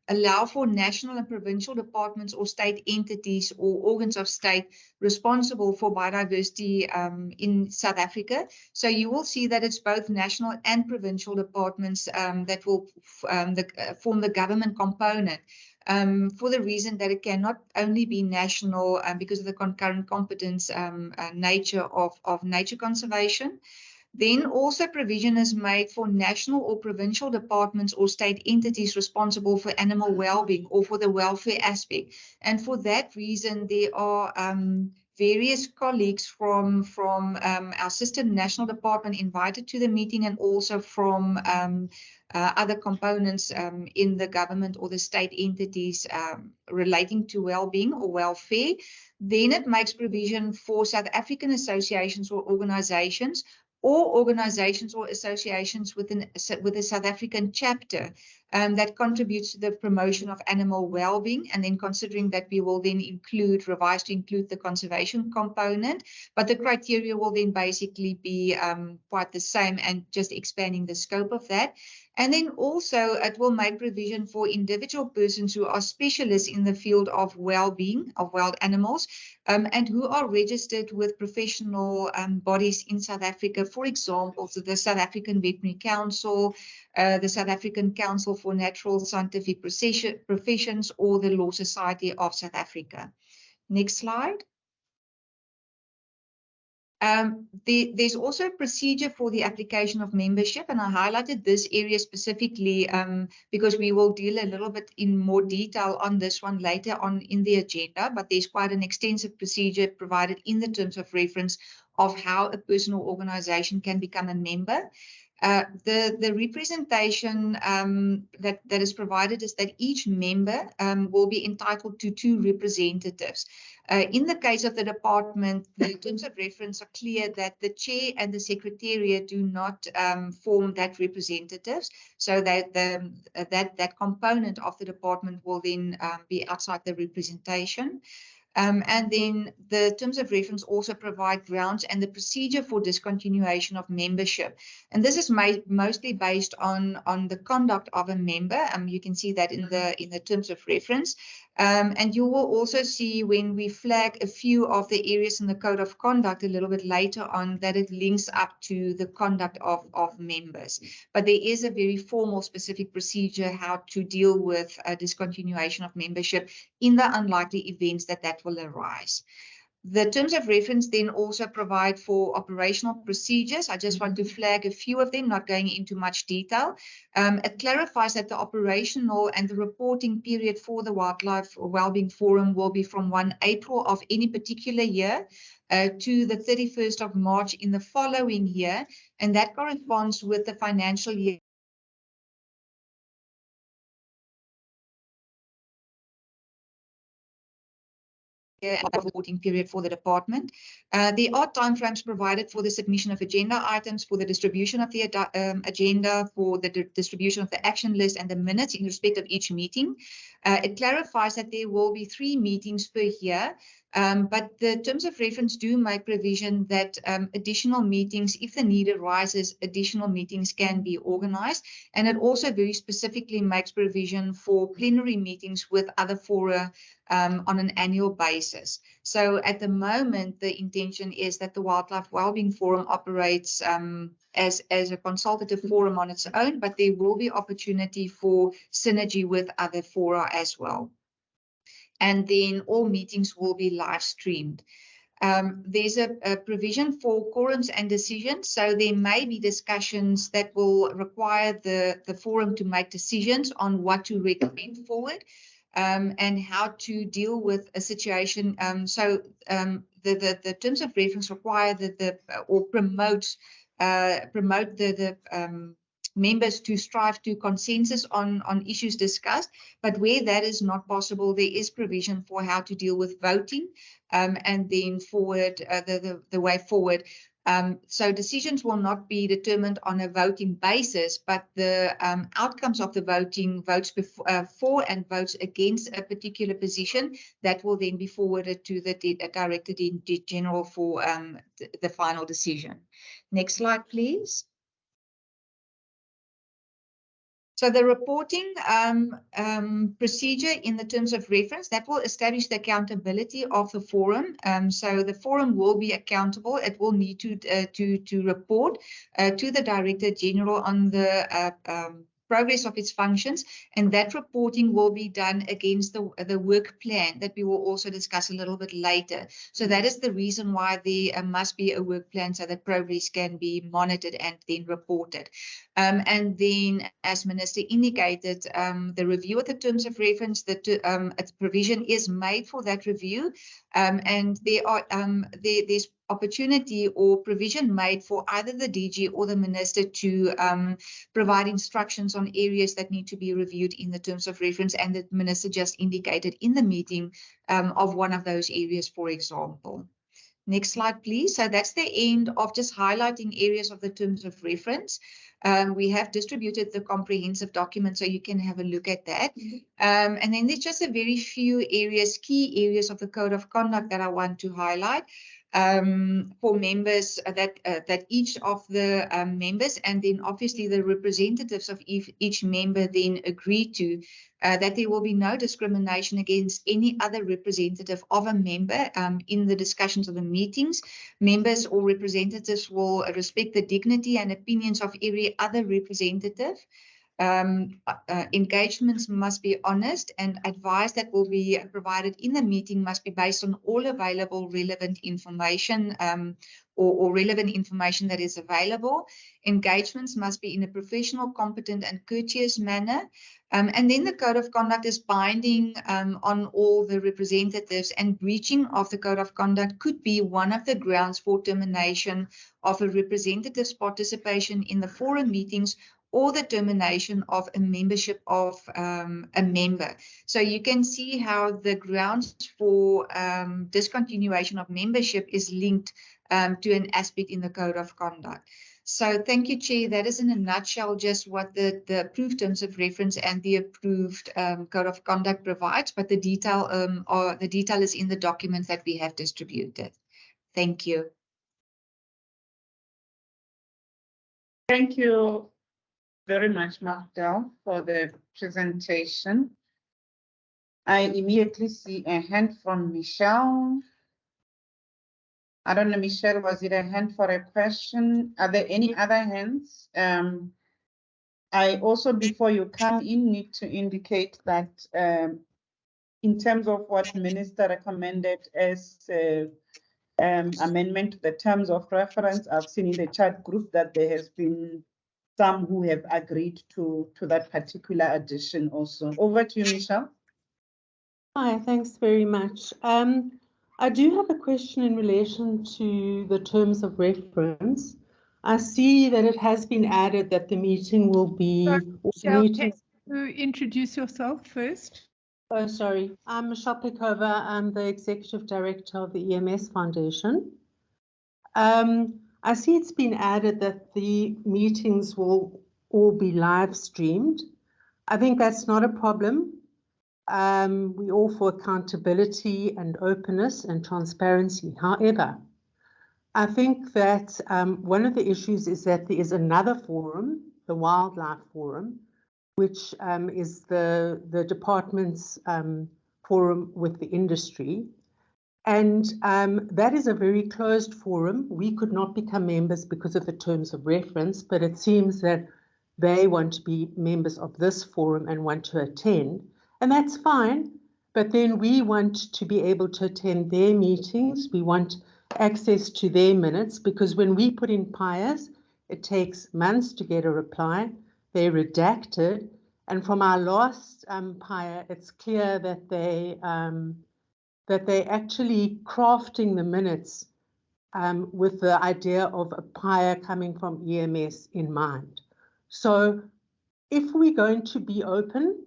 allow for national and provincial departments or state entities or organs of state responsible for biodiversity in South Africa. So you will see that it's both national and provincial departments that will form the government component, for the reason that it cannot only be national because of the concurrent competence nature of nature conservation. Then also provision is made for national or provincial departments or state entities responsible for animal well-being or for the welfare aspect. And for that reason, there are various colleagues from our sister national department invited to the meeting, and also from other components in the government or the state entities relating to well-being or welfare. Then it makes provision for South African associations or organizations, or organizations or associations with a South African chapter that contributes to the promotion of animal well-being, and then considering that we will then revise to include the conservation component, but the criteria will then basically be quite the same and just expanding the scope of that. And then also it will make provision for individual persons who are specialists in the field of well-being of wild animals, and who are registered with professional bodies in South Africa, for example, so the South African Veterinary Council, the South African Council for Natural Scientific Professions, or the Law Society of South Africa. Next slide. There's also a procedure for the application of membership, and I highlighted this area specifically because we will deal a little bit in more detail on this one later on in the agenda, but there's quite an extensive procedure provided in the terms of reference of how a person or organization can become a member. The representation that is provided is that each member will be entitled to 2 representatives. In the case of the department, the terms of reference are clear that the chair and the secretariat do not form that representatives, so that that component of the department will then be outside the representation. And then the terms of reference also provide grounds and the procedure for discontinuation of membership. And this is mostly based on the conduct of a member. You can see that in the terms of reference. And you will also see when we flag a few of the areas in the code of conduct a little bit later on that it links up to the conduct of members. But there is a very formal specific procedure how to deal with a discontinuation of membership in the unlikely events that will arise. The terms of reference then also provide for operational procedures. I just want to flag a few of them, not going into much detail. It clarifies that the operational and the reporting period for the Wildlife Wellbeing Forum will be from 1 April of any particular year to the 31st of March in the following year, and that corresponds with the financial year reporting period for the department. There are timeframes provided for the submission of agenda items, for the distribution of the agenda, for the distribution of the action list and the minutes in respect of each meeting. It clarifies that there will be 3 meetings per year, but the terms of reference do make provision that additional meetings, if the need arises, additional meetings can be organized. And it also very specifically makes provision for plenary meetings with other fora on an annual basis. So at the moment, the intention is that the Wildlife Wellbeing Forum operates as a consultative forum on its own, but there will be opportunity for synergy with other fora as well. And then all meetings will be live streamed. There's a provision for quorums and decisions. So there may be discussions that will require the forum to make decisions on what to recommend forward. And how to deal with a situation. The terms of reference require that promote the members to strive to consensus on issues discussed. But where that is not possible, there is provision for how to deal with voting and then forward the way forward. So decisions will not be determined on a voting basis, but the outcomes of the voting, votes for and votes against a particular position, that will then be forwarded to the Director General for the final decision. Next slide, please. So the reporting procedure in the terms of reference, that will establish the accountability of the forum. So the forum will be accountable. It will need to report to the Director General on the progress of its functions, and that reporting will be done against the work plan that we will also discuss a little bit later. So that is the reason why there must be a work plan so that progress can be monitored and then reported. And then, as Minister indicated, the review of the terms of reference, a provision is made for that review, and there's opportunity or provision made for either the DG or the Minister to provide instructions on areas that need to be reviewed in the terms of reference, and the Minister just indicated in the meeting of one of those areas, for example. Next slide, please. So that's the end of just highlighting areas of the terms of reference. We have distributed the comprehensive document, so you can have a look at that. And then there's just a very few areas, key areas of the Code of Conduct that I want to highlight for members, that each of the members, and then obviously the representatives of each member then agree to, that there will be no discrimination against any other representative of a member in the discussions of the meetings. Members or representatives will respect the dignity and opinions of every other representative. Engagements must be honest, and advice that will be provided in the meeting must be based on all available relevant information or relevant information that is available. Engagements must be in a professional, competent and courteous manner. And then the Code of Conduct is binding on all the representatives, and breaching of the Code of Conduct could be one of the grounds for termination of a representative's participation in the forum meetings or the termination of a membership of a member. So you can see how the grounds for discontinuation of membership is linked to an aspect in the Code of Conduct. So thank you, Chair. That is in a nutshell just what the approved terms of reference and the approved code of conduct provides, but the detail is in the documents that we have distributed. Thank you. Thank you very much, Magdal, for the presentation. I immediately see a hand from Michelle. I don't know, Michelle, was it a hand for a question? Are there any other hands? I also, before you come in, need to indicate that in terms of what Minister recommended as amendment to the terms of reference, I've seen in the chat group that there has been some who have agreed to that particular addition also. Over to you, Michelle. Hi, thanks very much. I do have a question in relation to the terms of reference. I see that it has been added that the meeting will be... Michelle, can you introduce yourself first? Oh, sorry. I'm Michelle Pekova. I'm the Executive Director of the EMS Foundation. I see it's been added that the meetings will all be live streamed. I think that's not a problem. We all for accountability and openness and transparency. However, I think that one of the issues is that there is another forum, the Wildlife Forum, which is the department's forum with the industry. And that is a very closed forum. We could not become members because of the terms of reference, but it seems that they want to be members of this forum and want to attend. And that's fine, but then we want to be able to attend their meetings. We want access to their minutes, because when we put in PIAs, it takes months to get a reply. They're redacted. And from our last PIA, it's clear that they're actually crafting the minutes with the idea of a PIA coming from EMS in mind. So if we're going to be open,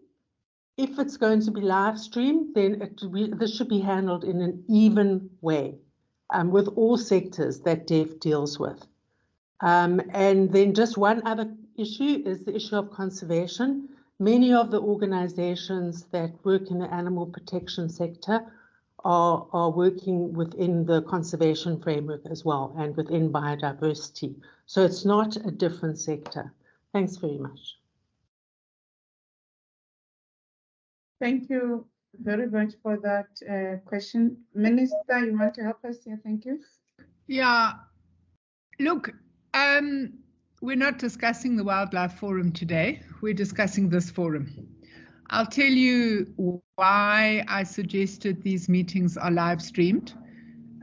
if it's going to be live streamed, then this should be handled in an even way with all sectors that DEF deals with. And then just one other issue is the issue of conservation. Many of the organizations that work in the animal protection sector are working within the conservation framework as well and within biodiversity. So it's not a different sector. Thanks very much. Thank you very much for that question. Minister, you want to help us here? Thank you. Yeah, look, we're not discussing the Wildlife Forum today. We're discussing this forum. I'll tell you why I suggested these meetings are live streamed,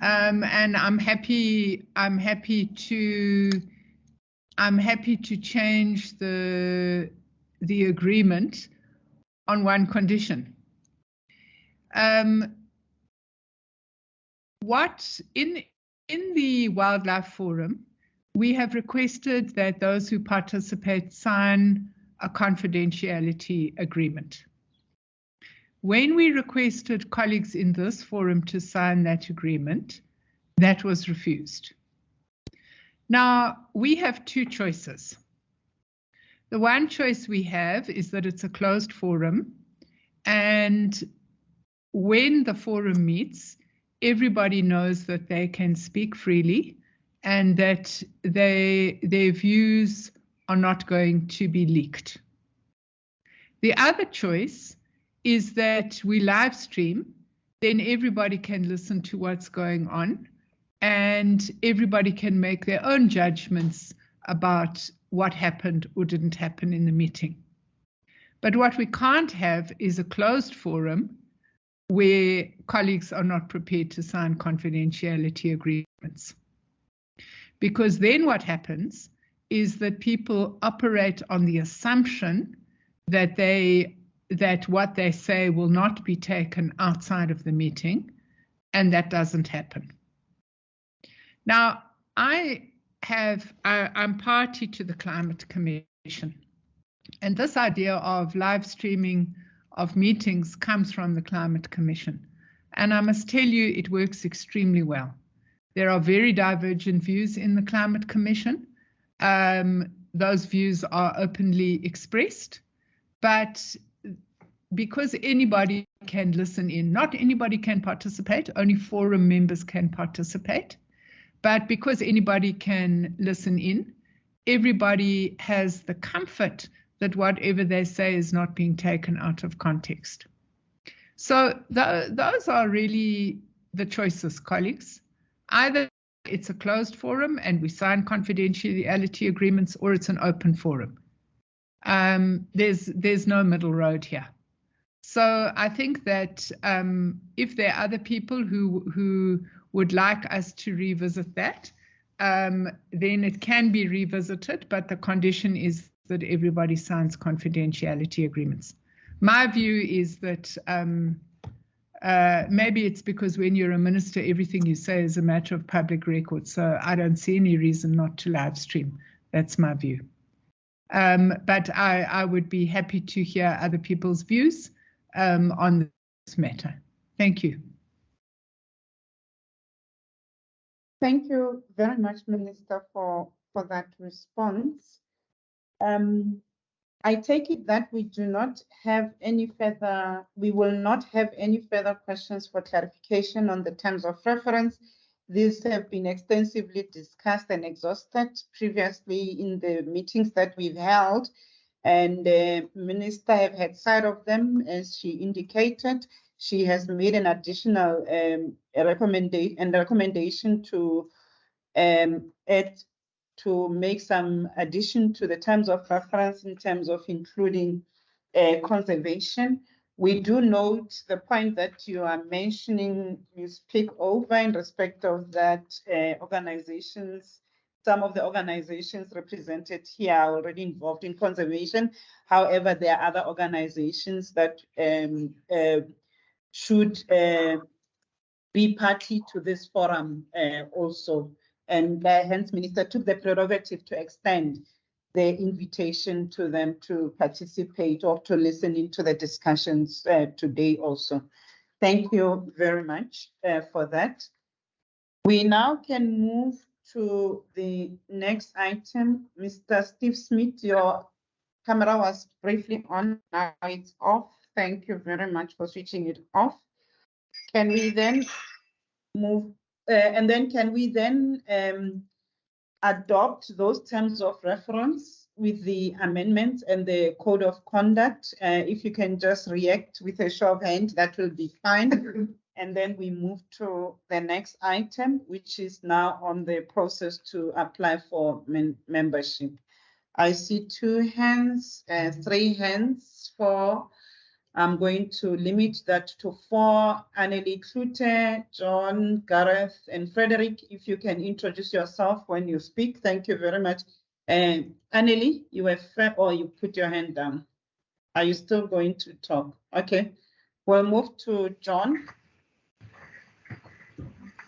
and I'm happy to change the agreement on one condition. What in the Wildlife Forum, we have requested that those who participate sign a confidentiality agreement. When we requested colleagues in this forum to sign that agreement, that was refused. Now, we have two choices. The one choice we have is that it's a closed forum, and when the forum meets, everybody knows that they can speak freely and that their views are not going to be leaked. The other choice is that we live stream, then everybody can listen to what's going on and everybody can make their own judgments about what happened or didn't happen in the meeting. But what we can't have is a closed forum where colleagues are not prepared to sign confidentiality agreements. Because then what happens is that people operate on the assumption that what they say will not be taken outside of the meeting, and that doesn't happen. Now, I'm party to the Climate Commission, and this idea of live streaming of meetings comes from the Climate Commission. And I must tell you, it works extremely well. There are very divergent views in the Climate Commission, those views are openly expressed, but because anybody can listen in, not anybody can participate, only forum members can participate, but because anybody can listen in, everybody has the comfort that whatever they say is not being taken out of context. So those are really the choices, colleagues. Either it's a closed forum and we sign confidentiality agreements, or it's an open forum. There's no middle road here. So I think that if there are other people who would like us to revisit that, then it can be revisited, but the condition is that everybody signs confidentiality agreements. My view is that maybe it's because when you're a minister, everything you say is a matter of public record. So I don't see any reason not to live stream. That's my view. But I would be happy to hear other people's views on this matter. Thank you. Thank you very much, Minister, for that response. I take it that we do not have any further, we will not have any further questions for clarification on the terms of reference. These have been extensively discussed and exhausted previously in the meetings that we've held, and the Minister have had sight of them, as she indicated. She has made an additional recommendation to make some addition to the terms of reference in terms of including conservation. We do note the point that you are mentioning, you speak over in respect of that organizations. Some of the organizations represented here are already involved in conservation. However, there are other organizations that should be party to this forum also. And hence, Minister took the prerogative to extend the invitation to them to participate or to listen into the discussions today also. Thank you very much for that. We now can move to the next item. Mr. Steve Smith, your camera was briefly on, now it's off. Thank you very much for switching it off. Can we then move, and then can we then adopt those terms of reference with the amendments and the code of conduct? If you can just react with a show of hand, that will be fine. And then we move to the next item, which is now on the process to apply for membership. I see 2 hands, 3 hands for, I'm going to limit that to 4. Annelie Klute, John, Gareth, and Frederick, if you can introduce yourself when you speak. Thank you very much. Annelie, you have, or you put your hand down. Are you still going to talk? Okay. We'll move to John.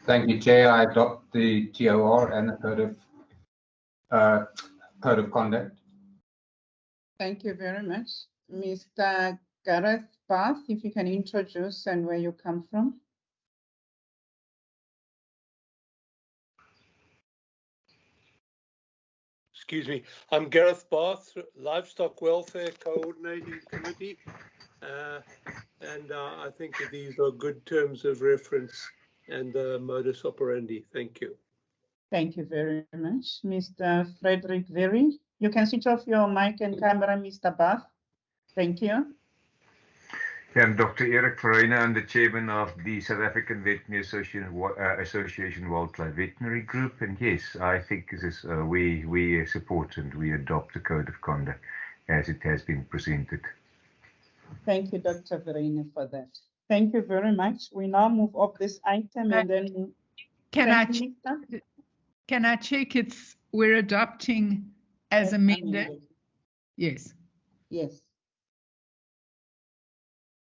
Thank you, Chair. I adopt the TOR and the code of conduct. Thank you very much. Mr. Gareth Bath, if you can introduce and where you come from. Excuse me, I'm Gareth Bath, Livestock Welfare Coordinating Committee, and I think that these are good terms of reference and the modus operandi. Thank you. Thank you very much. Mr. Frederick Very, you can switch off your mic and camera, Mr. Bath. Thank you. Yeah, I'm Dr. Eric Farina. I'm the chairman of the South African Veterinary Association Wildlife Veterinary Group. And yes, I think this is, we support and we adopt the code of conduct as it has been presented. Thank you, Dr. Farina, for that. Thank you very much. We now move off this item and then. Can I check it's we're adopting as amended? Yes. Yes.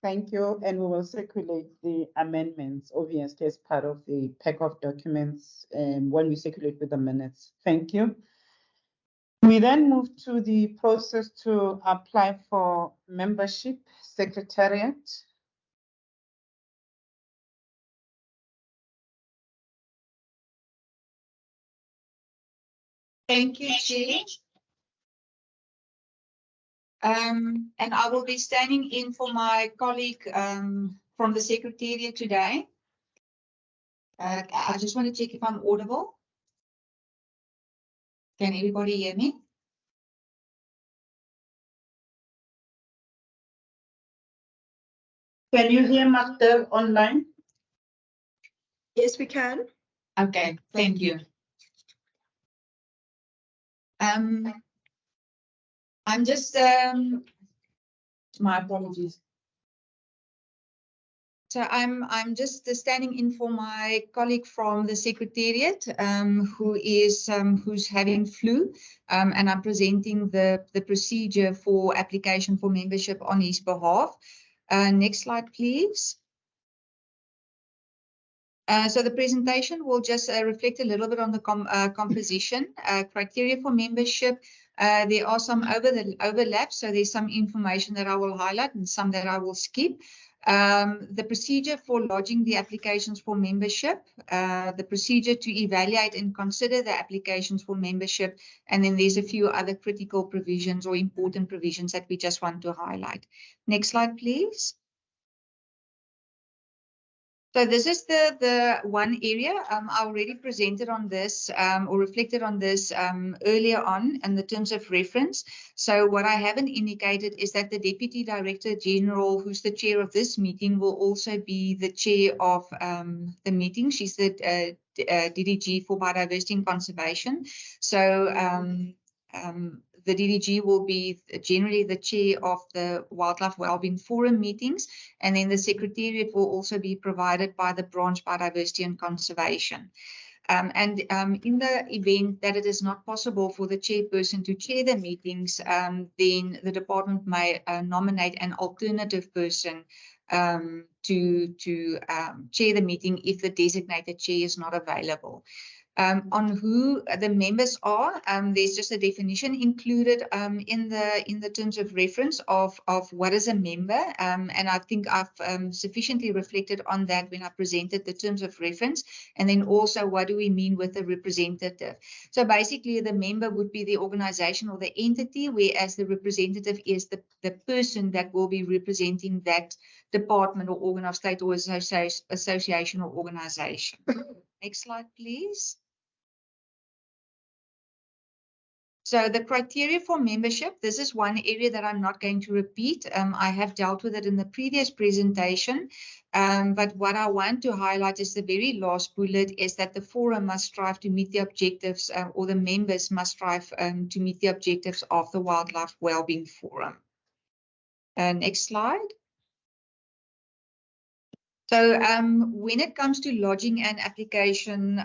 Thank you, and we will circulate the amendments, obviously, as part of the pack of documents when we circulate with the minutes. Thank you. We then move to the process to apply for membership. Secretariat. Thank you, Chair. And I will be standing in for my colleague from the Secretariat today. I just want to check if I'm audible. Can everybody hear me? Can you hear Magda online? Yes, we can. Okay, thank you. I'm just, my apologies. So I'm just standing in for my colleague from the Secretariat, who's having flu, and I'm presenting the procedure for application for membership on his behalf. Next slide, please. So the presentation will just reflect a little bit on the composition, criteria for membership. There are some overlaps, so there's some information that I will highlight and some that I will skip. The procedure for lodging the applications for membership, the procedure to evaluate and consider the applications for membership, and then there's a few other critical provisions or important provisions that we just want to highlight. Next slide, please. So this is the one area I already presented on this or reflected on this earlier on in the terms of reference. So what I haven't indicated is that the Deputy Director General, who's the chair of this meeting, will also be the chair of the meeting. She's the DDG for Biodiversity and Conservation. So the DDG will be generally the chair of the Wildlife Wellbeing Forum meetings, and then the Secretariat will also be provided by the branch Biodiversity and Conservation. In the event that it is not possible for the chairperson to chair the meetings, then the department may nominate an alternative person to chair the meeting if the designated chair is not available. On who the members are, there's just a definition included in the terms of reference of what is a member, and I think I've sufficiently reflected on that when I presented the terms of reference, and then also what do we mean with a representative. So basically the member would be the organization or the entity, whereas the representative is the person that will be representing that department or organ of state or association or organization. Next slide, please. So the criteria for membership, this is one area that I'm not going to repeat. I have dealt with it in the previous presentation, but what I want to highlight is the very last bullet is that the forum must strive to meet the objectives, or the members must strive to meet the objectives of the Wildlife Wellbeing Forum. Next slide. So when it comes to lodging an application,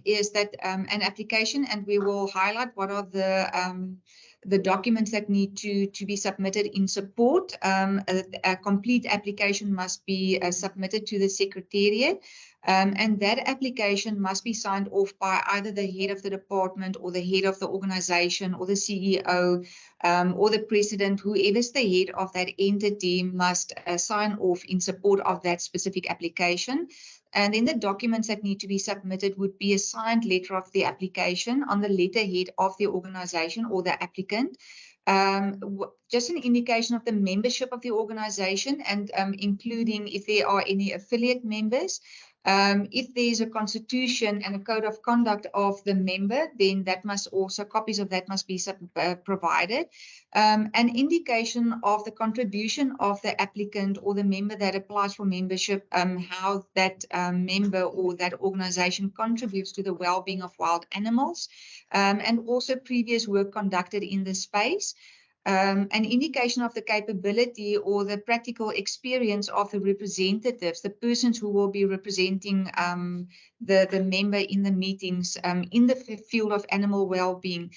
is that an application, and we will highlight what are the documents that need to be submitted in support. A complete application must be submitted to the Secretariat, and that application must be signed off by either the head of the department or the head of the organization or the CEO or the president. Whoever's the head of that entity must sign off in support of that specific application. And then the documents that need to be submitted would be a signed letter of the application on the letterhead of the organization or the applicant. Just an indication of the membership of the organization, and including if there are any affiliate members. If there's a constitution and a code of conduct of the member, then that must also, copies of that must be provided. An indication of the contribution of the applicant or the member that applies for membership, how that member or that organization contributes to the well-being of wild animals, and also previous work conducted in the space. An indication of the capability or the practical experience of the representatives, the persons who will be representing the member in the meetings in the field of animal well-being,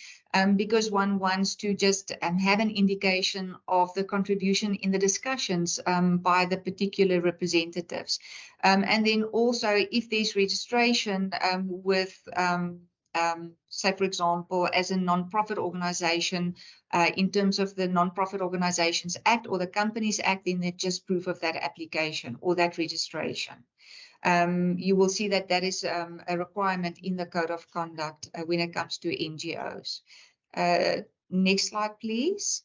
because one wants to just have an indication of the contribution in the discussions by the particular representatives. And then also if there's registration with say, for example, as a non-profit organization, in terms of the Non-Profit Organizations Act or the Companies Act, then it's just proof of that application or that registration. You will see that that is a requirement in the Code of Conduct when it comes to NGOs. Next slide, please.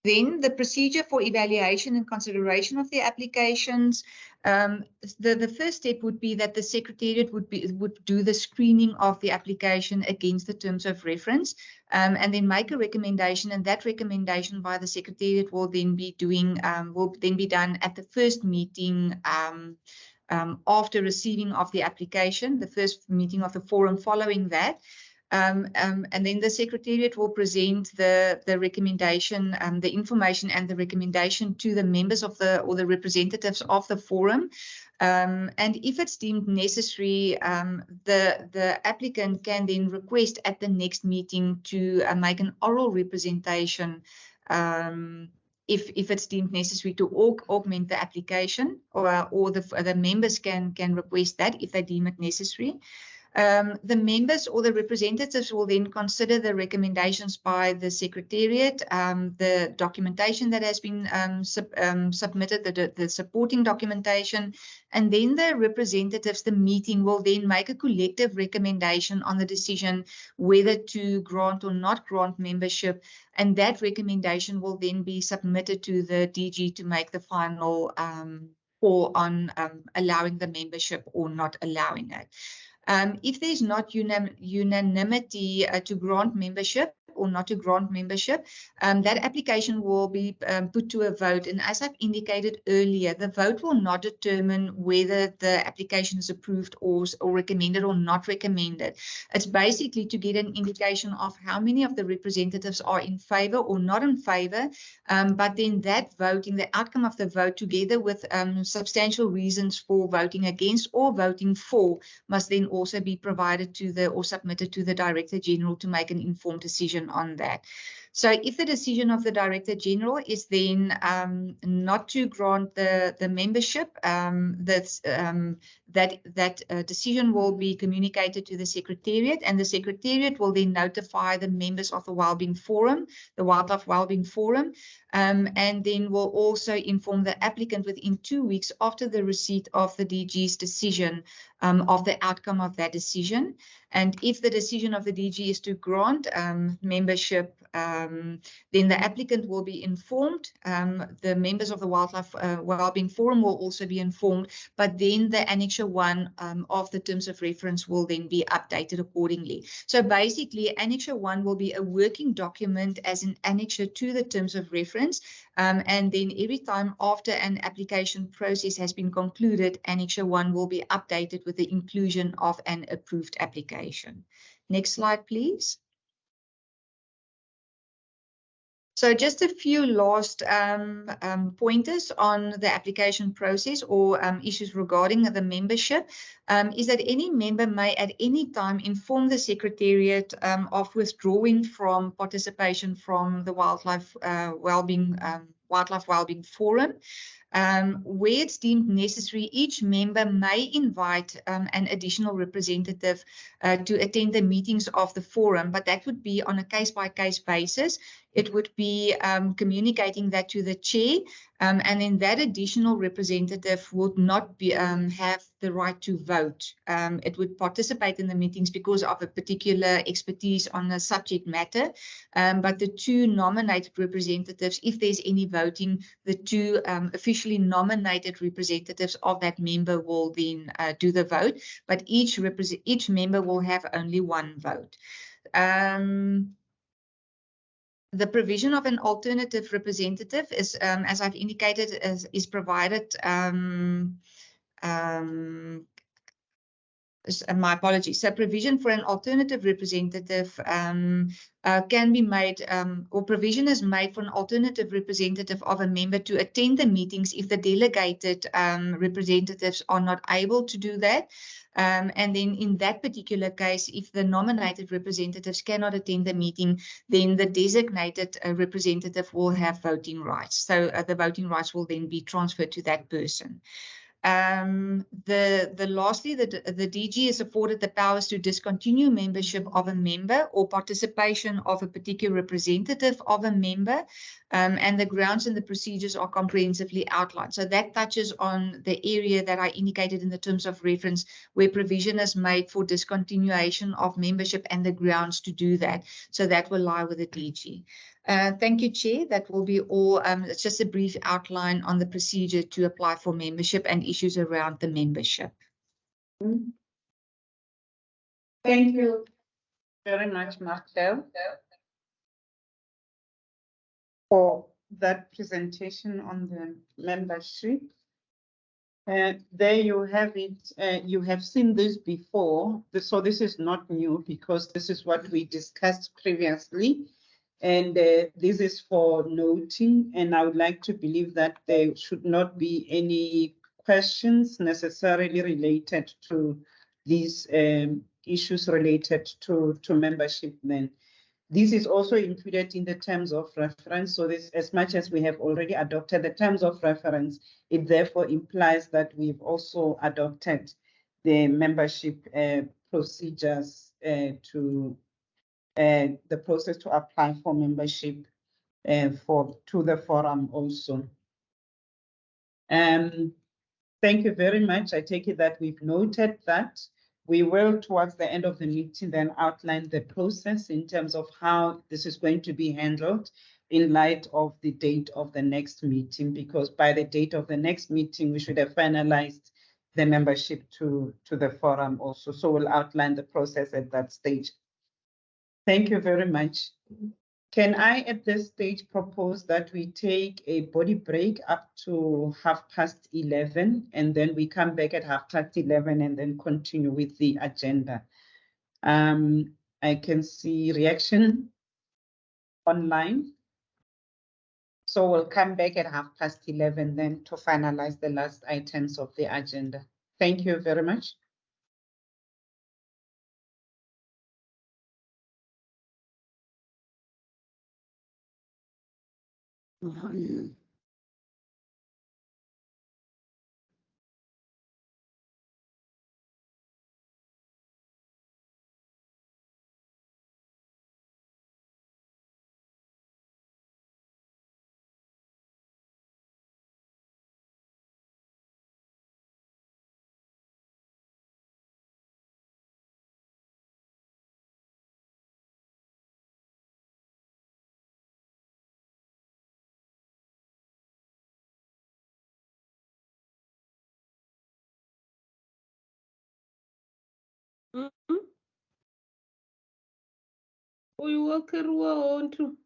Then the procedure for evaluation and consideration of the applications. The first step would be that the Secretariat would do the screening of the application against the terms of reference, and then make a recommendation. And that recommendation by the Secretariat will then be done at the first meeting after receiving of the application, the first meeting of the forum following that. And then the Secretariat will present the recommendation, the information and the recommendation to the members of or the representatives of the forum. And if it's deemed necessary, the applicant can then request at the next meeting to make an oral representation if it's deemed necessary to augment the application, or the members can request that if they deem it necessary. The members or the representatives will then consider the recommendations by the Secretariat, the documentation that has been submitted, the supporting documentation, and then the representatives, the meeting, will then make a collective recommendation on the decision whether to grant or not grant membership, and that recommendation will then be submitted to the DG to make the final call on allowing the membership or not allowing it. If there's not unanimity to grant membership or not to grant membership, that application will be put to a vote. And as I've indicated earlier, the vote will not determine whether the application is approved or recommended or not recommended. It's basically to get an indication of how many of the representatives are in favor or not in favor. But then that voting, the outcome of the vote, together with substantial reasons for voting against or voting for, must then also be provided to or submitted to the Director General to make an informed decision on that. So if the decision of the Director General is then not to grant the membership, that decision will be communicated to the Secretariat, and the Secretariat will then notify the members of the Wellbeing Forum, the Wildlife Wellbeing Forum, and then will also inform the applicant within 2 weeks after the receipt of the DG's decision of the outcome of that decision. And if the decision of the DG is to grant membership, then the applicant will be informed. The members of the Wildlife Wellbeing Forum will also be informed, but then the Annexure 1 of the Terms of Reference will then be updated accordingly. So basically, Annexure 1 will be a working document as an annexure to the Terms of Reference, and then every time after an application process has been concluded, Annexure 1 will be updated with the inclusion of an approved application. Next slide, please. So just a few last pointers on the application process or issues regarding the membership is that any member may at any time inform the Secretariat of withdrawing from participation from the Wildlife Wellbeing Forum. Where it's deemed necessary, each member may invite an additional representative to attend the meetings of the forum, but that would be on a case-by-case basis. It would be communicating that to the chair, and then that additional representative would not be, have the right to vote. It would participate in the meetings because of a particular expertise on the subject matter, but the two nominated representatives, if there's any voting, the two officially nominated representatives of that member will then do the vote, but each member will have only one vote. The provision of an alternative representative is, as I've indicated, is provided. My apologies. So provision for an alternative representative can be made, or provision is made for an alternative representative of a member to attend the meetings if the delegated representatives are not able to do that. And then in that particular case, if the nominated representatives cannot attend the meeting, then the designated representative will have voting rights. So the voting rights will then be transferred to that person. Lastly, the DG is afforded the powers to discontinue membership of a member or participation of a particular representative of a member, and the grounds and the procedures are comprehensively outlined. So that touches on the area that I indicated in the terms of reference, where provision is made for discontinuation of membership and the grounds to do that. So that will lie with the DG. Thank you, Chair. That will be all. It's just a brief outline on the procedure to apply for membership and issues around the membership. Thank you very much, Marcel, for that presentation on the membership. There you have it. You have seen this before, so this is not new because this is what we discussed previously. And this is for noting, and I would like to believe that there should not be any questions necessarily related to these issues related to membership then. This is also included in the terms of reference. So this, as much as we have already adopted the terms of reference, it therefore implies that we've also adopted the membership procedures to the process to apply for membership to the forum also. Thank you very much. I take it that we've noted that. We will, towards the end of the meeting, then outline the process in terms of how this is going to be handled in light of the date of the next meeting, because by the date of the next meeting, we should have finalized the membership to the forum also. So we'll outline the process at that stage. Thank you very much. Can I, at this stage, propose that we take a body break up to 11:30, and then we come back at 11:30 and then continue with the agenda? I can see reaction online. So we'll come back at 11:30 then to finalize the last items of the agenda. Thank you very much. Uyu wakeriwa onto.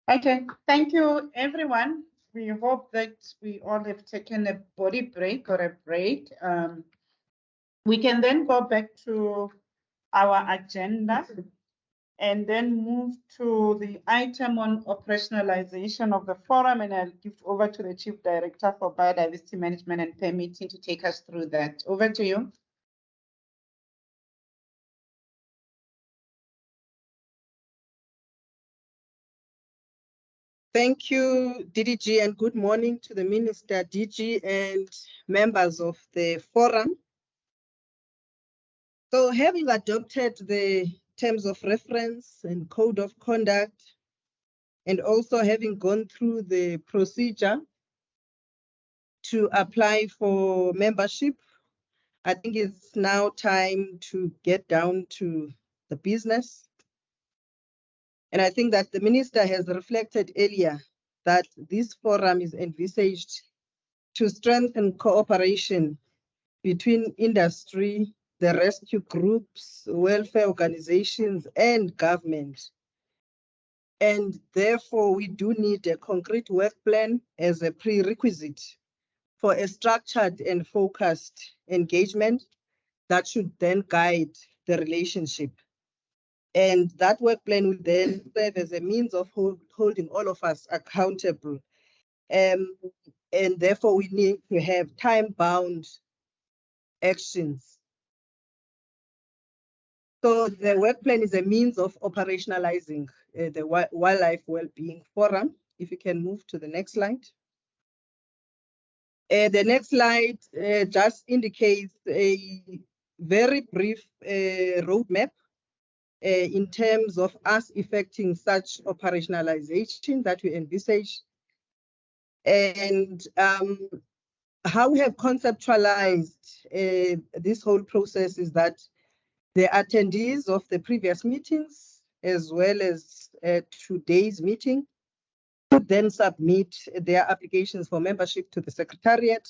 Okay, thank you, everyone. We hope that we all have taken a body break or a break. We can then go back to our agenda and then move to the item on operationalization of the forum, and I'll give over to the Chief Director for Biodiversity Management and Permitting to take us through that. Over to you. Thank you, DDG, and good morning to the Minister, DG, and members of the forum. So having adopted the terms of reference and code of conduct, and also having gone through the procedure to apply for membership, I think it's now time to get down to the business. And I think that the Minister has reflected earlier that this forum is envisaged to strengthen cooperation between industry, the rescue groups, welfare organizations, and government. And therefore, we do need a concrete work plan as a prerequisite for a structured and focused engagement that should then guide the relationship. And that work plan will then serve as a means of holding all of us accountable. And therefore, we need to have time-bound actions. So the work plan is a means of operationalizing the Wildlife Wellbeing Forum. If you can move to the next slide. The next slide just indicates a very brief roadmap in terms of us effecting such operationalization that we envisage. And how we have conceptualized this whole process is that the attendees of the previous meetings, as well as today's meeting, would then submit their applications for membership to the Secretariat.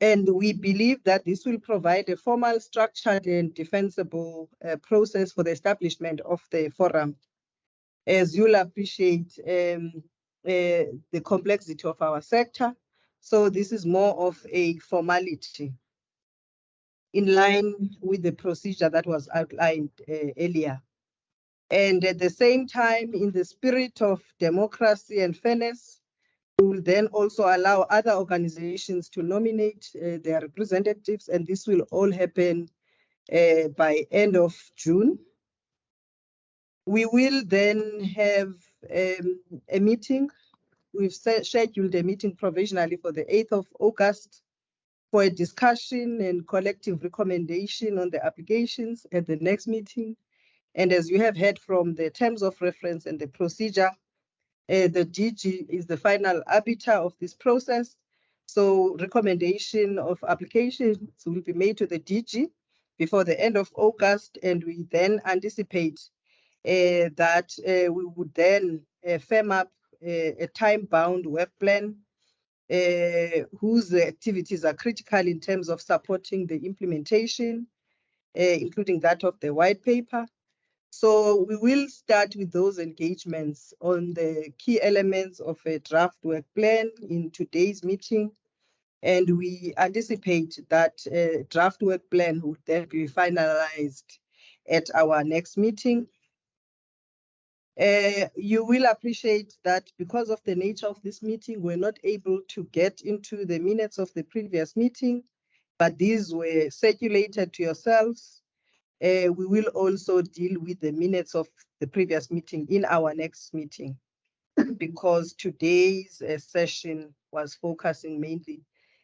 And we believe that this will provide a formal, structured, and defensible process for the establishment of the forum. As you'll appreciate, the complexity of our sector. So this is more of a formality in line with the procedure that was outlined earlier. And at the same time, in the spirit of democracy and fairness, we will then also allow other organizations to nominate their representatives, and this will all happen by end of June. We will then have a meeting. We've scheduled a meeting provisionally for the 8th of August for a discussion and collective recommendation on the applications at the next meeting. And as you have heard from the terms of reference and the procedure, the DG is the final arbiter of this process. So recommendation of applications will be made to the DG before the end of August, and we then anticipate that we would then firm up a time-bound work plan whose activities are critical in terms of supporting the implementation, including that of the white paper. So we will start with those engagements on the key elements of a draft work plan in today's meeting. And we anticipate that draft work plan will then be finalized at our next meeting. You will appreciate that because of the nature of this meeting, we're not able to get into the minutes of the previous meeting, but these were circulated to yourselves. We will also deal with the minutes of the previous meeting in our next meeting, because today's session was focusing mainly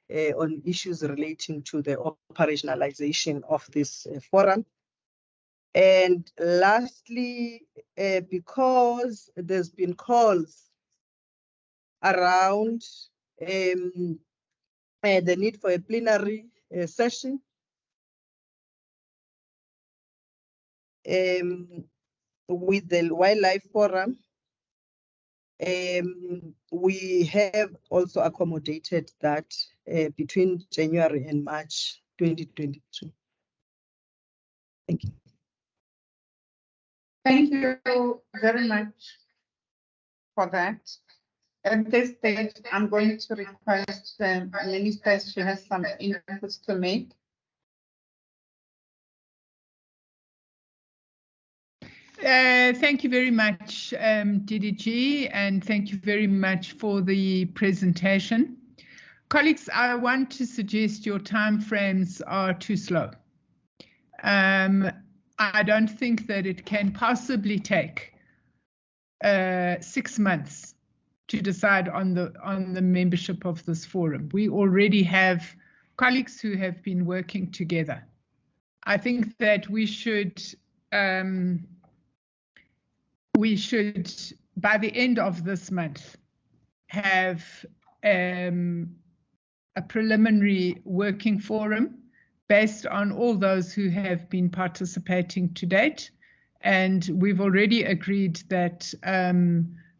on issues relating to the operationalization of this forum. And lastly, because there's been calls around the need for a plenary session, with the Wildlife Forum, we have also accommodated that between January and March 2023. Thank you. Thank you very much. for that. At this stage, I'm going to request the Minister if she has some inputs to make. Thank you very much, DDG, and thank you very much for the presentation. Colleagues, I want to suggest your timeframes are too slow. I don't think that it can possibly take 6 months to decide on the membership of this forum. We already have colleagues who have been working together. I think that we should, by the end of this month, have a preliminary working forum based on all those who have been participating to date. And we've already agreed that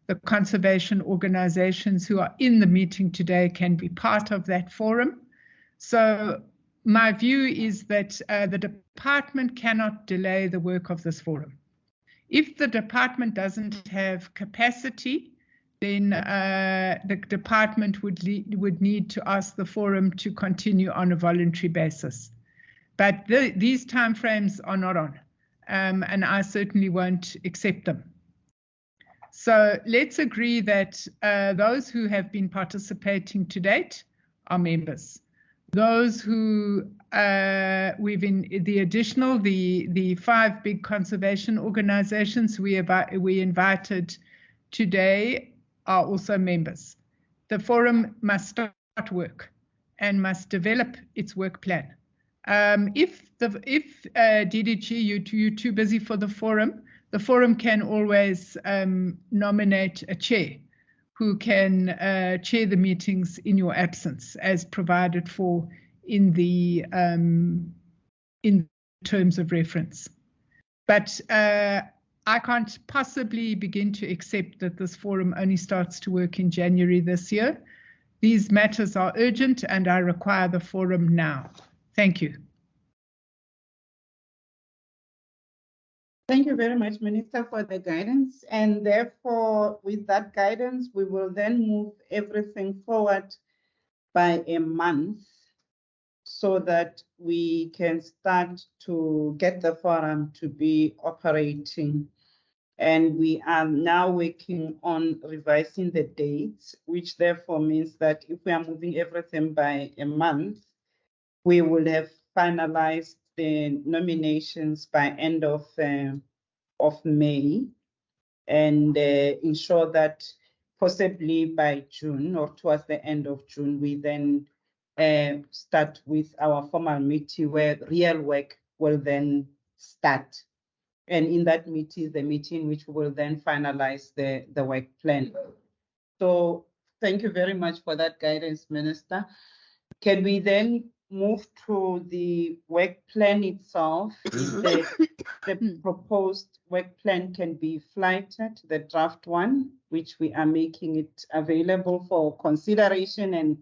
the conservation organizations who are in the meeting today can be part of that forum. So my view is that the department cannot delay the work of this forum. If the department doesn't have capacity, then the department would need to ask the forum to continue on a voluntary basis. But these timeframes are not on, and I certainly won't accept them. So let's agree that those who have been participating to date are members. Those who the 5 big conservation organizations we invited today are also members. The forum must start work and must develop its work plan. If DDG you're too busy for the forum can always nominate a chair who can chair the meetings in your absence, as provided for in the terms of reference. But I can't possibly begin to accept that this forum only starts to work in January this year. These matters are urgent and I require the forum now. Thank you. Thank you very much, Minister, for the guidance. And therefore, with that guidance, we will then move everything forward by a month so that we can start to get the forum to be operating. And we are now working on revising the dates, which therefore means that if we are moving everything by a month, we will have finalized the nominations by end of May, and ensure that possibly by June or towards the end of June, we then start with our formal meeting where real work will then start. And in that meeting, the meeting which will then finalize the work plan. So thank you very much for that guidance, Minister. Can we then move to the work plan itself? The proposed work plan can be flighted, the draft one, which we are making it available for consideration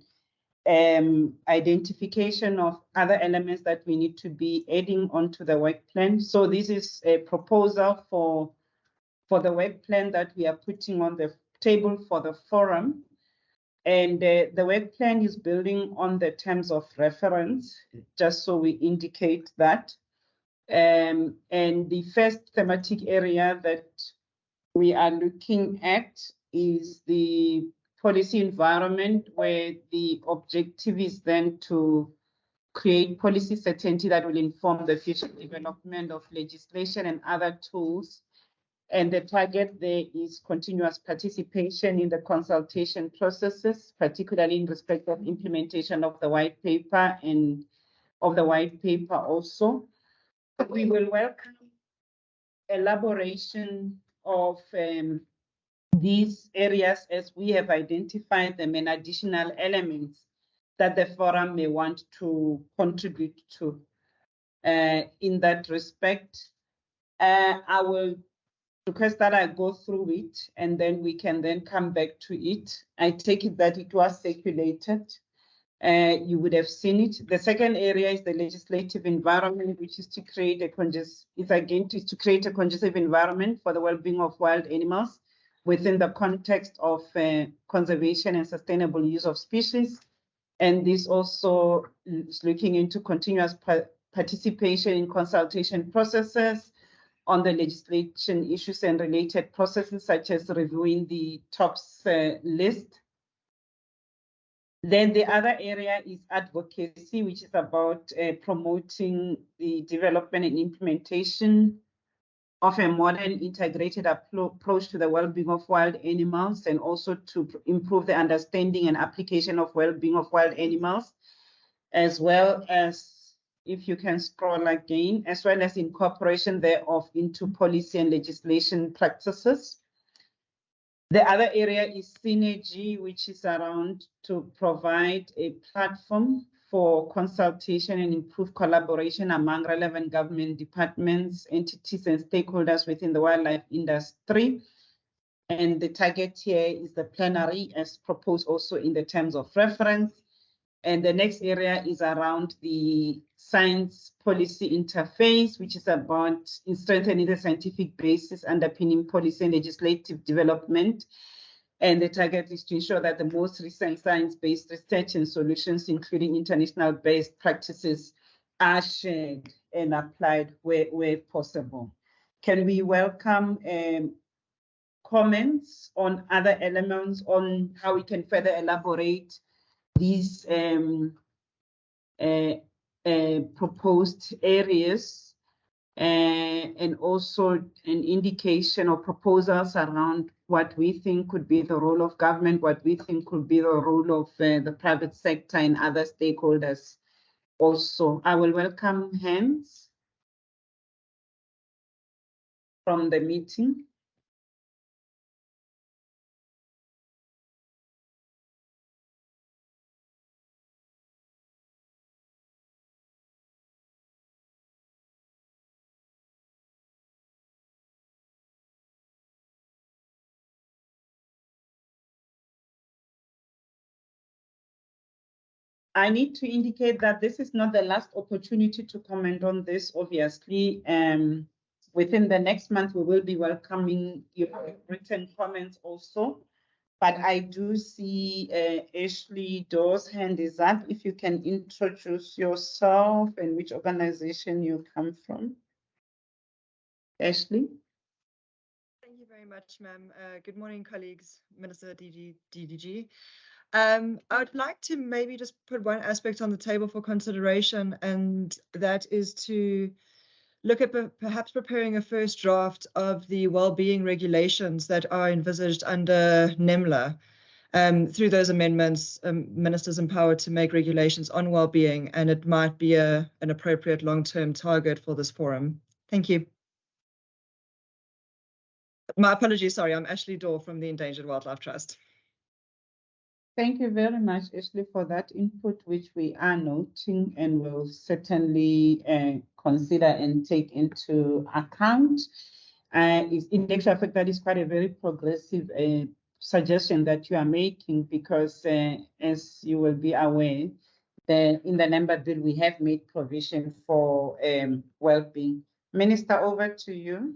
and identification of other elements that we need to be adding onto the work plan. So this is a proposal for the work plan that we are putting on the table for the forum. And the work plan is building on the terms of reference, just so we indicate that. And the first thematic area that we are looking at is the policy environment, where the objective is then to create policy certainty that will inform the future development of legislation and other tools. And the target there is continuous participation in the consultation processes, particularly in respect of implementation of the white paper and of the white paper also. We will welcome elaboration of these areas as we have identified them and additional elements that the forum may want to contribute to. In that respect, I will request that I go through it and then we can then come back to it. I take it that it was circulated. You would have seen it. The second area is the legislative environment, which is to create a conducive environment for the well-being of wild animals within the context of conservation and sustainable use of species. And this also is looking into continuous participation in consultation processes on the legislation issues and related processes, such as reviewing the TOPS list. Then the other area is advocacy, which is about promoting the development and implementation of a modern integrated approach to the well-being of wild animals, and also to improve the understanding and application of well-being of wild animals, as well as, if you can scroll again, as well as incorporation thereof into policy and legislation practices. The other area is synergy, which is around to provide a platform for consultation and improve collaboration among relevant government departments, entities, and stakeholders within the wildlife industry. And the target here is the plenary, as proposed also in the terms of reference. And the next area is around the science policy interface, which is about strengthening the scientific basis underpinning policy and legislative development. And the target is to ensure that the most recent science-based research and solutions, including international best practices, are shared and applied where possible. Can we welcome comments on other elements on how we can further elaborate these proposed areas, and also an indication or proposals around what we think could be the role of government, what we think could be the role of the private sector and other stakeholders also. I will welcome hands from the meeting. I need to indicate that this is not the last opportunity to comment on this, obviously. Within the next month, we will be welcoming your written comments also. But I do see Ashley Doe's hand is up. If you can introduce yourself and which organization you come from. Ashley. Thank you very much, ma'am. Good morning, colleagues, Minister DDG. I would like to maybe just put one aspect on the table for consideration, and that is to look at perhaps preparing a first draft of the well-being regulations that are envisaged under NEMLA. Through those amendments, ministers empowered to make regulations on well-being, and it might be an appropriate long-term target for this forum. Thank you. My apologies, sorry, I'm Ashley Dorr from the Endangered Wildlife Trust. Thank you very much, Ashley, for that input, which we are noting and will certainly consider and take into account. In actual fact, that is quite a very progressive suggestion that you are making, because as you will be aware, in the NEMLA bill, we have made provision for well-being. Minister, over to you.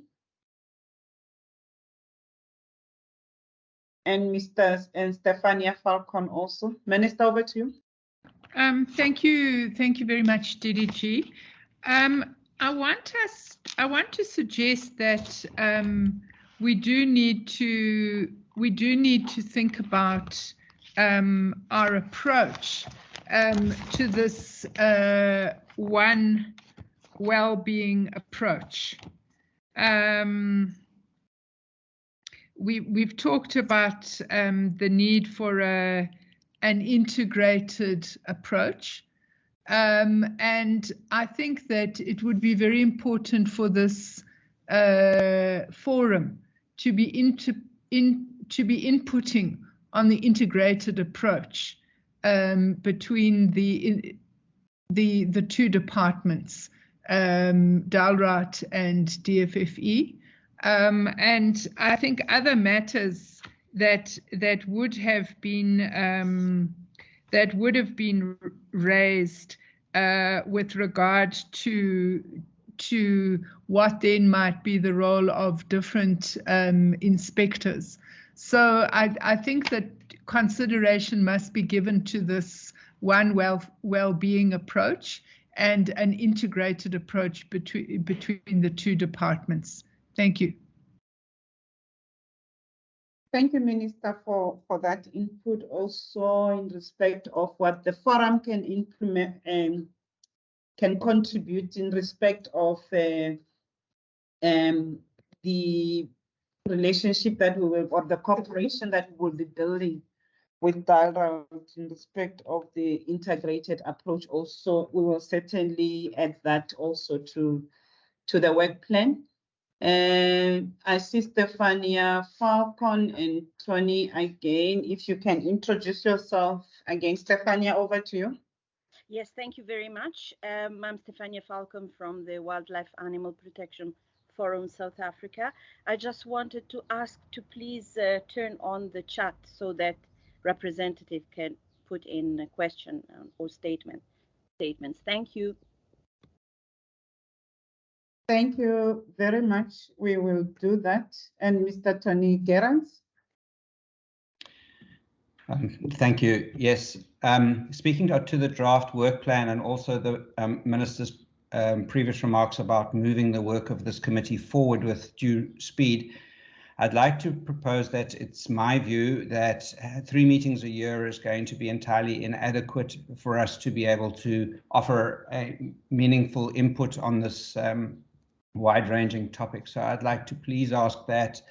And Stefania Falcon also. Minister, over to you. Thank you very much, DDG. I want to suggest that we do need to think about our approach to this one well-being approach. We've talked about the need for an integrated approach, and I think that it would be very important for this forum to be inputting on the integrated approach between the two departments, DALRAT and DFFE. And I think other matters that would have been raised with regard to what then might be the role of different inspectors. So I think that consideration must be given to this one well-being approach and an integrated approach between the two departments. Thank you. Thank you, Minister, for that input. Also, in respect of what the forum can implement and can contribute in respect of the relationship that we will, or the cooperation that we will be building with Dialogue in respect of the integrated approach. Also, we will certainly add that also to the work plan. I see Stefania Falcon and Tony again. If you can introduce yourself again, Stefania, over to you. Yes, thank you very much. I'm Stefania Falcon from the Wildlife Animal Protection Forum South Africa. I just wanted to ask to please turn on the chat so that representative can put in a question or statements. Thank you. Thank you very much. We will do that. And Mr. Tony Gerrans. Thank you. Yes, speaking to the draft work plan and also the Minister's previous remarks about moving the work of this committee forward with due speed, I'd like to propose that it's my view that 3 meetings a year is going to be entirely inadequate for us to be able to offer a meaningful input on this wide-ranging topic. So I'd like to please ask that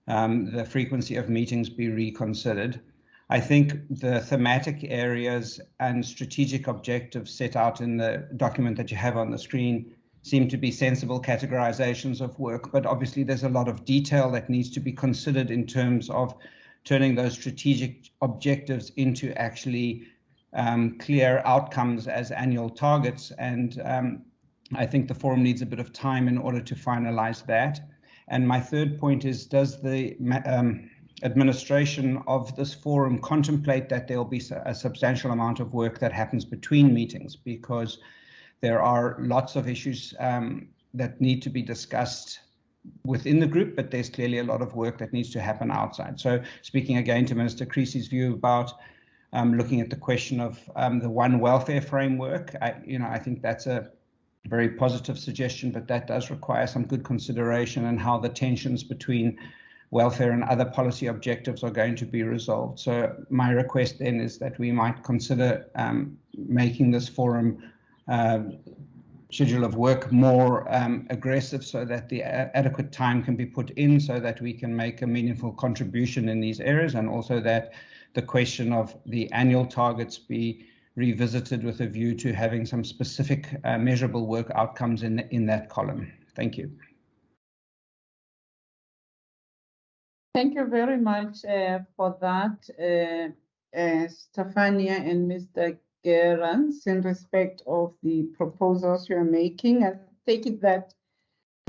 the frequency of meetings be reconsidered. I think the thematic areas and strategic objectives set out in the document that you have on the screen seem to be sensible categorizations of work, but obviously there's a lot of detail that needs to be considered in terms of turning those strategic objectives into actually clear outcomes as annual targets. And I think the forum needs a bit of time in order to finalize that. And my third point is, does the administration of this forum contemplate that there will be a substantial amount of work that happens between meetings? Because there are lots of issues that need to be discussed within the group, but there's clearly a lot of work that needs to happen outside. So speaking again to Minister Creasy's view about looking at the question of the one welfare framework, I think that's a very positive suggestion, but that does require some good consideration and how the tensions between welfare and other policy objectives are going to be resolved. So my request then is that we might consider making this forum schedule of work more aggressive so that the adequate time can be put in so that we can make a meaningful contribution in these areas, and also that the question of the annual targets be revisited with a view to having some specific measurable work outcomes in that column. Thank you. Thank you very much for that, Stefania and Mr. Gerrans, in respect of the proposals you're making. I take it that,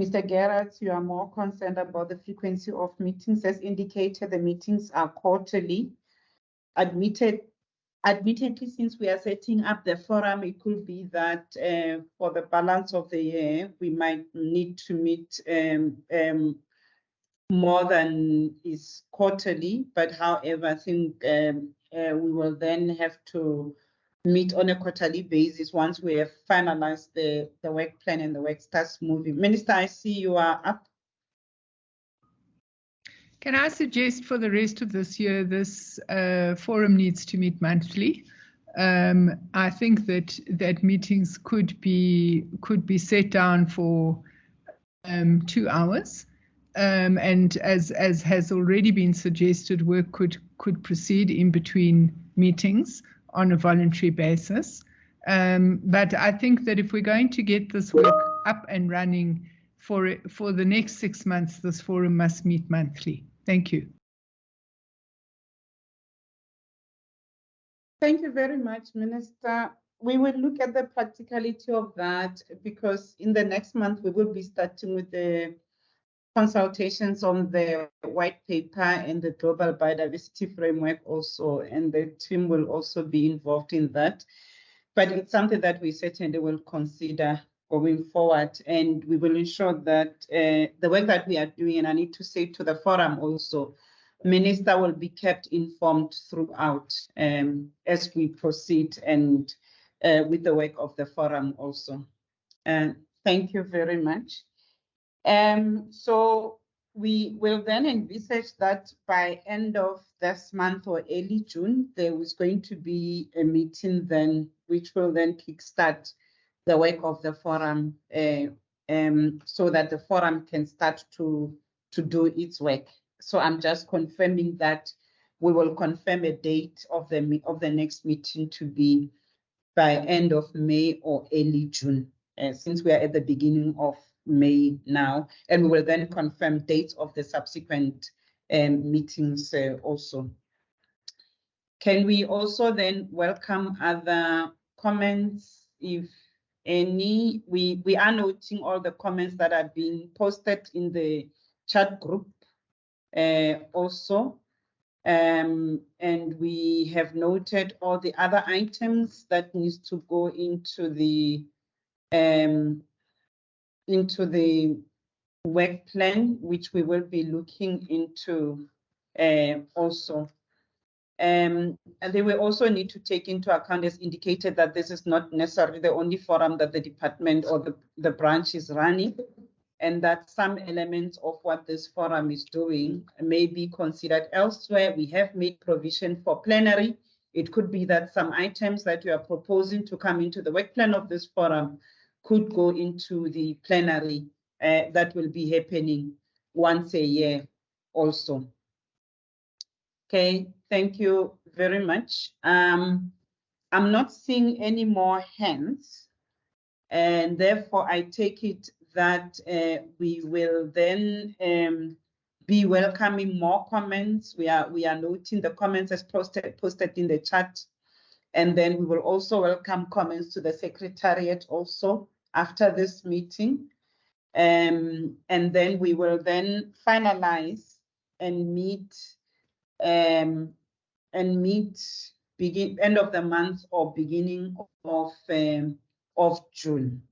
Mr. Gerrans, you are more concerned about the frequency of meetings. As indicated, the meetings are quarterly. Admittedly, since we are setting up the forum, it could be that for the balance of the year, we might need to meet more than is quarterly. But however, I think we will then have to meet on a quarterly basis once we have finalized the work plan and the work starts moving. Minister, I see you are up. Can I suggest for the rest of this year, this forum needs to meet monthly? I think that meetings could be set down for 2 hours, and as has already been suggested, work could proceed in between meetings on a voluntary basis. But I think that if we're going to get this work up and running for the next 6 months, this forum must meet monthly. Thank you. Thank you very much, Minister. We will look at the practicality of that, because in the next month we will be starting with the consultations on the white paper and the global biodiversity framework also, and the team will also be involved in that. But it's something that we certainly will consider going forward, and we will ensure that the work that we are doing, and I need to say to the forum also, Minister will be kept informed throughout as we proceed and with the work of the forum also. Thank you very much. So we will then envisage that by end of this month or early June, there is going to be a meeting then, which will then kickstart the work of the forum so that the forum can start to do its work. So I'm just confirming that we will confirm a date of the next meeting to be by end of May or early June, since we are at the beginning of May now, and we will then confirm dates of the subsequent meetings also. Can we also then welcome other comments, if any? We are noting all the comments that are being posted in the chat group also. And we have noted all the other items that needs to go into the work plan, which we will be looking into also. And they will also need to take into account, as indicated, that this is not necessarily the only forum that the department or the branch is running, and that some elements of what this forum is doing may be considered elsewhere. We have made provision for plenary. It could be that some items that you are proposing to come into the work plan of this forum could go into the plenary that will be happening once a year also. Okay, thank you very much. I'm not seeing any more hands, and therefore I take it that we will then be welcoming more comments. We are noting the comments as posted in the chat, and then we will also welcome comments to the Secretariat also after this meeting, and then we will then finalize and meet begin end of the month or beginning of June.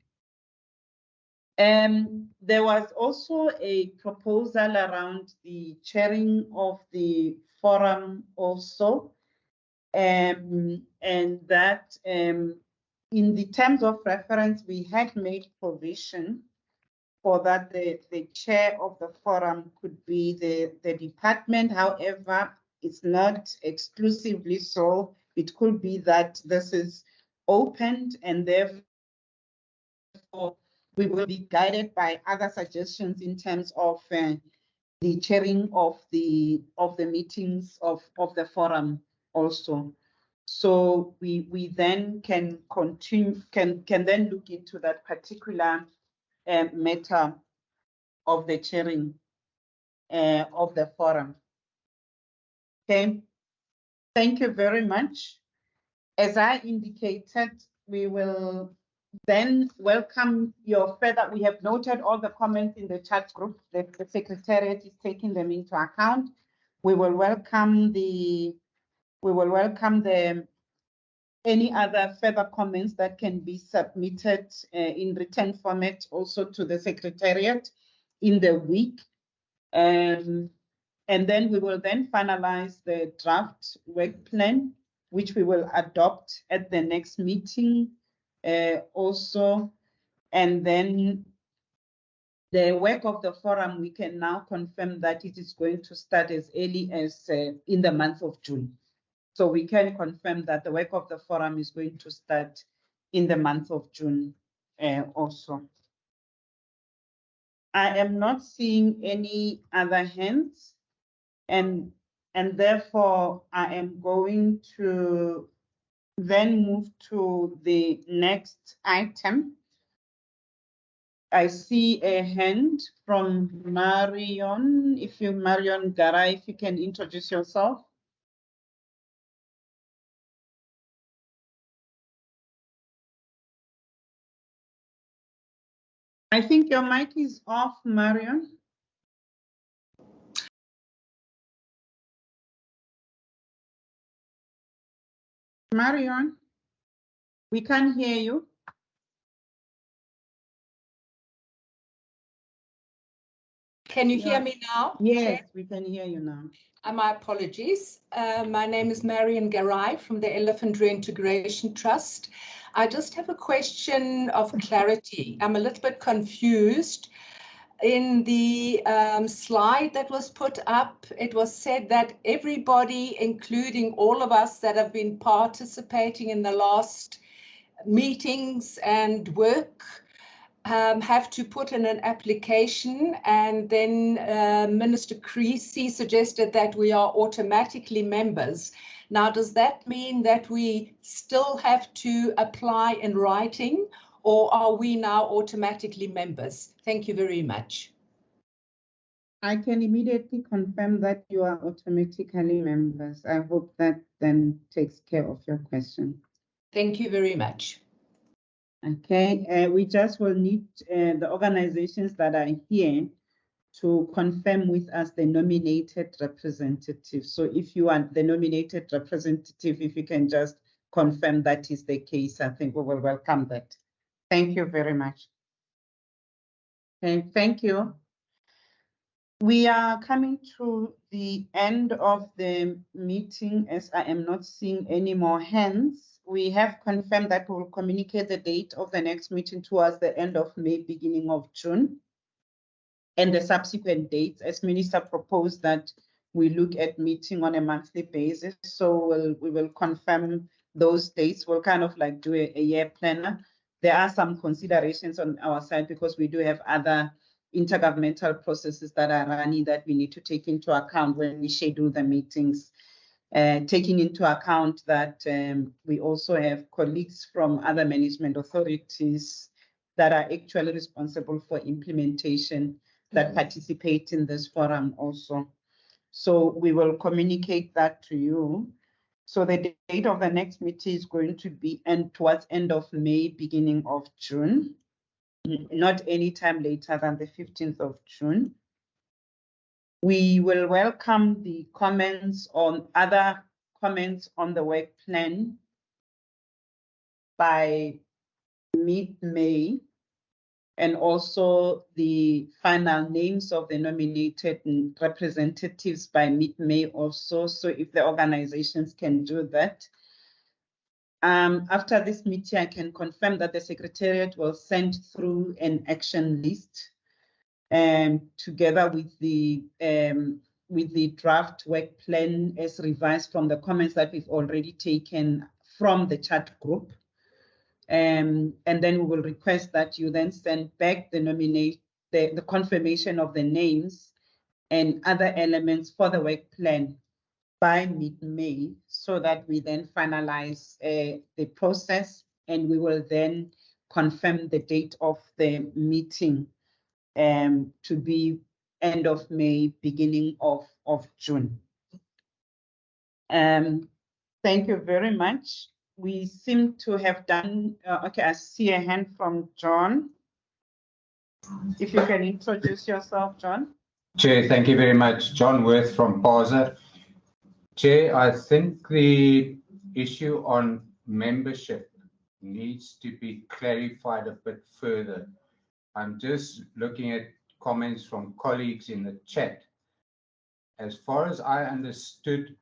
There was also a proposal around the chairing of the forum also, and that in the terms of reference, we had made provision for that the chair of the forum could be the department. However, it's not exclusively so. It could be that this is opened, and therefore we will be guided by other suggestions in terms of the chairing of the meetings of the forum also. So we then can then look into that particular matter of the chairing of the forum. Okay, thank you very much. As I indicated, we will then welcome your further. We have noted all the comments in the chat group. The Secretariat is taking them into account. We will welcome any other further comments that can be submitted in written format also to the Secretariat in the week. And then we will then finalize the draft work plan, which we will adopt at the next meeting also. And then the work of the forum, we can now confirm that it is going to start as early as in the month of June. So we can confirm that the work of the forum is going to start in the month of June also. I am not seeing any other hands, and therefore I am going to then move to the next item. I see a hand from Marion. Marion Garay, if you can introduce yourself. I think your mic is off, Marion. Marion, we can't hear you. Can you hear me now? Yes, we can hear you now. My apologies. My name is Marion Garai from the Elephant Reintegration Trust. I just have a question of clarity. I'm a little bit confused. In the slide that was put up, it was said that everybody, including all of us that have been participating in the last meetings and work, have to put in an application, and then Minister Creasy suggested that we are automatically members. Now, does that mean that we still have to apply in writing, or are we now automatically members? Thank you very much. I can immediately confirm that you are automatically members. I hope that then takes care of your question. Thank you very much. Okay, we just will need the organizations that are here to confirm with us the nominated representative. So if you are the nominated representative, if you can just confirm that is the case, I think we will welcome that. Thank you very much. Okay, thank you. We are coming to the end of the meeting, as I am not seeing any more hands. We have confirmed that we will communicate the date of the next meeting towards the end of May, beginning of June, and the subsequent dates, as Minister proposed that we look at meeting on a monthly basis. So we will confirm those dates. We'll kind of like do a year planner. There are some considerations on our side because we do have other intergovernmental processes that are running that we need to take into account when we schedule the meetings. Taking into account that we also have colleagues from other management authorities that are actually responsible for implementation that participate in this forum also. So we will communicate that to you. So the date of the next meeting is going to be towards end of May, beginning of June, not any time later than the 15th of June. We will welcome the comments on other comments on the work plan by mid-May, and also the final names of the nominated representatives by mid-May also. So if the organizations can do that. After this meeting, I can confirm that the Secretariat will send through an action list together with the draft work plan as revised from the comments that we've already taken from the chat group. And then we will request that you then send back the confirmation of the names and other elements for the work plan by mid-May, so that we then finalize the process, and we will then confirm the date of the meeting to be end of May, beginning of June. Thank you very much. We seem to have done, okay, I see a hand from John. If you can introduce yourself, John. Chair, thank you very much. John Worth from PASA. Chair, I think the issue on membership needs to be clarified a bit further. I'm just looking at comments from colleagues in the chat. As far as I understood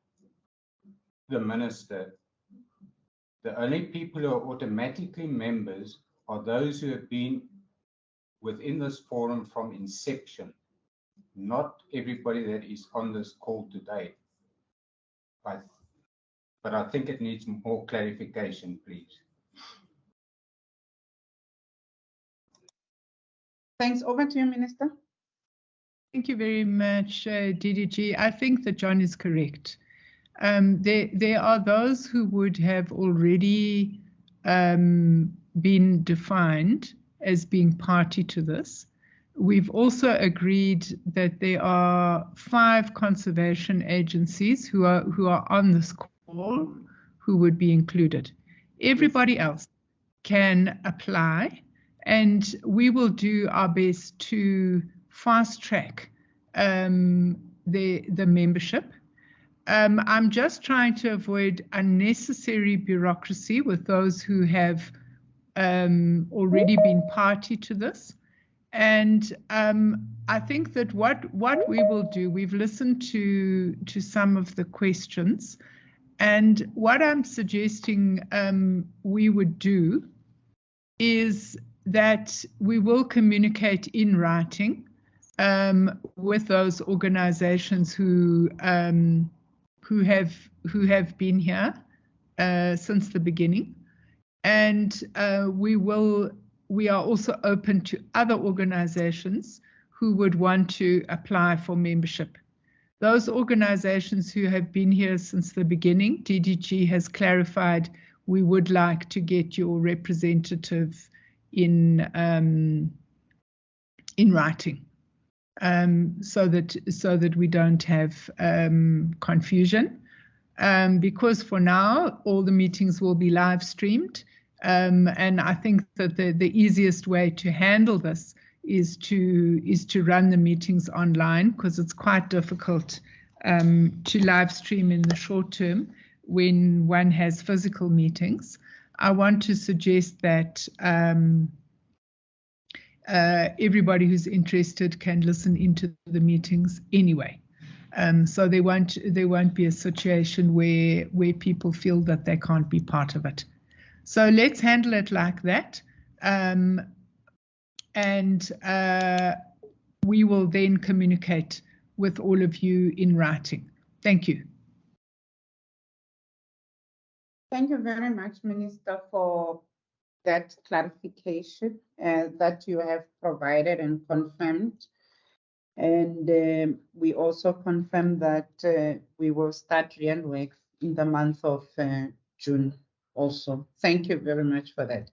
the Minister, the only people who are automatically members are those who have been within this forum from inception, not everybody that is on this call today. But I think it needs more clarification, please. Thanks. Over to you, Minister. Thank you very much, DDG. I think that John is correct. There are those who would have already been defined as being party to this. We've also agreed that there are 5 conservation agencies who are on this call who would be included. Everybody else can apply, and we will do our best to fast track the membership. I'm just trying to avoid unnecessary bureaucracy with those who have already been party to this. And I think that what we will do, we've listened to some of the questions, and what I'm suggesting we would do is that we will communicate in writing with those organizations who have been here since the beginning, and we are also open to other organizations who would want to apply for membership. Those organizations who have been here since the beginning, DDG has clarified we would like to get your representative in writing, so that we don't have confusion. Because for now, all the meetings will be live streamed. And I think that the easiest way to handle this is to run the meetings online, because it's quite difficult to live stream in the short term when one has physical meetings. I want to suggest that everybody who's interested can listen into the meetings anyway. So there won't be a situation where people feel that they can't be part of it. So let's handle it like that. And we will then communicate with all of you in writing. Thank you. Thank you very much, Minister, for that clarification that you have provided and confirmed. And we also confirm that we will start real work in the month of June also. Thank you very much for that.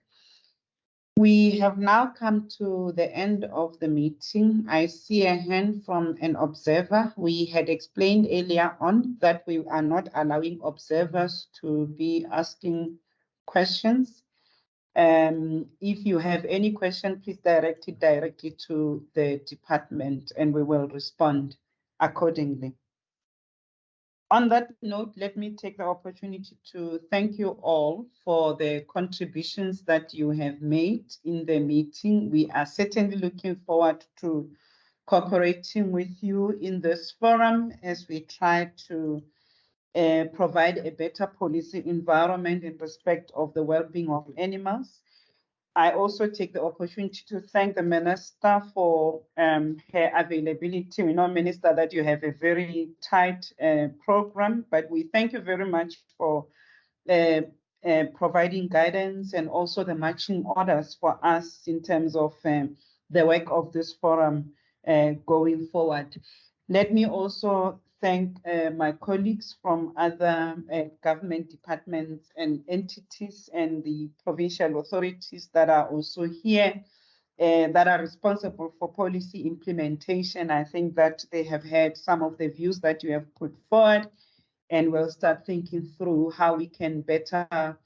We have now come to the end of the meeting. I see a hand from an observer. We had explained earlier on that we are not allowing observers to be asking questions. If you have any question, please direct it directly to the department and we will respond accordingly. On that note, let me take the opportunity to thank you all for the contributions that you have made in the meeting. We are certainly looking forward to cooperating with you in this forum as we try to provide a better policy environment in respect of the well-being of animals. I also take the opportunity to thank the Minister for her availability. We know, Minister, that you have a very tight program, but we thank you very much for providing guidance and also the marching orders for us in terms of the work of this forum going forward. Let me also thank my colleagues from other government departments and entities and the provincial authorities that are also here, that are responsible for policy implementation. I think that they have heard some of the views that you have put forward, and we'll start thinking through how we can better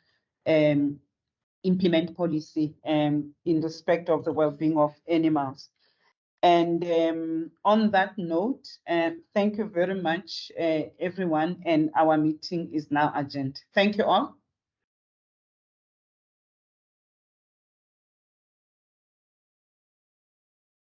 implement policy in respect of the well-being of animals. And on that note, thank you very much, everyone, and our meeting is now adjourned. Thank you all.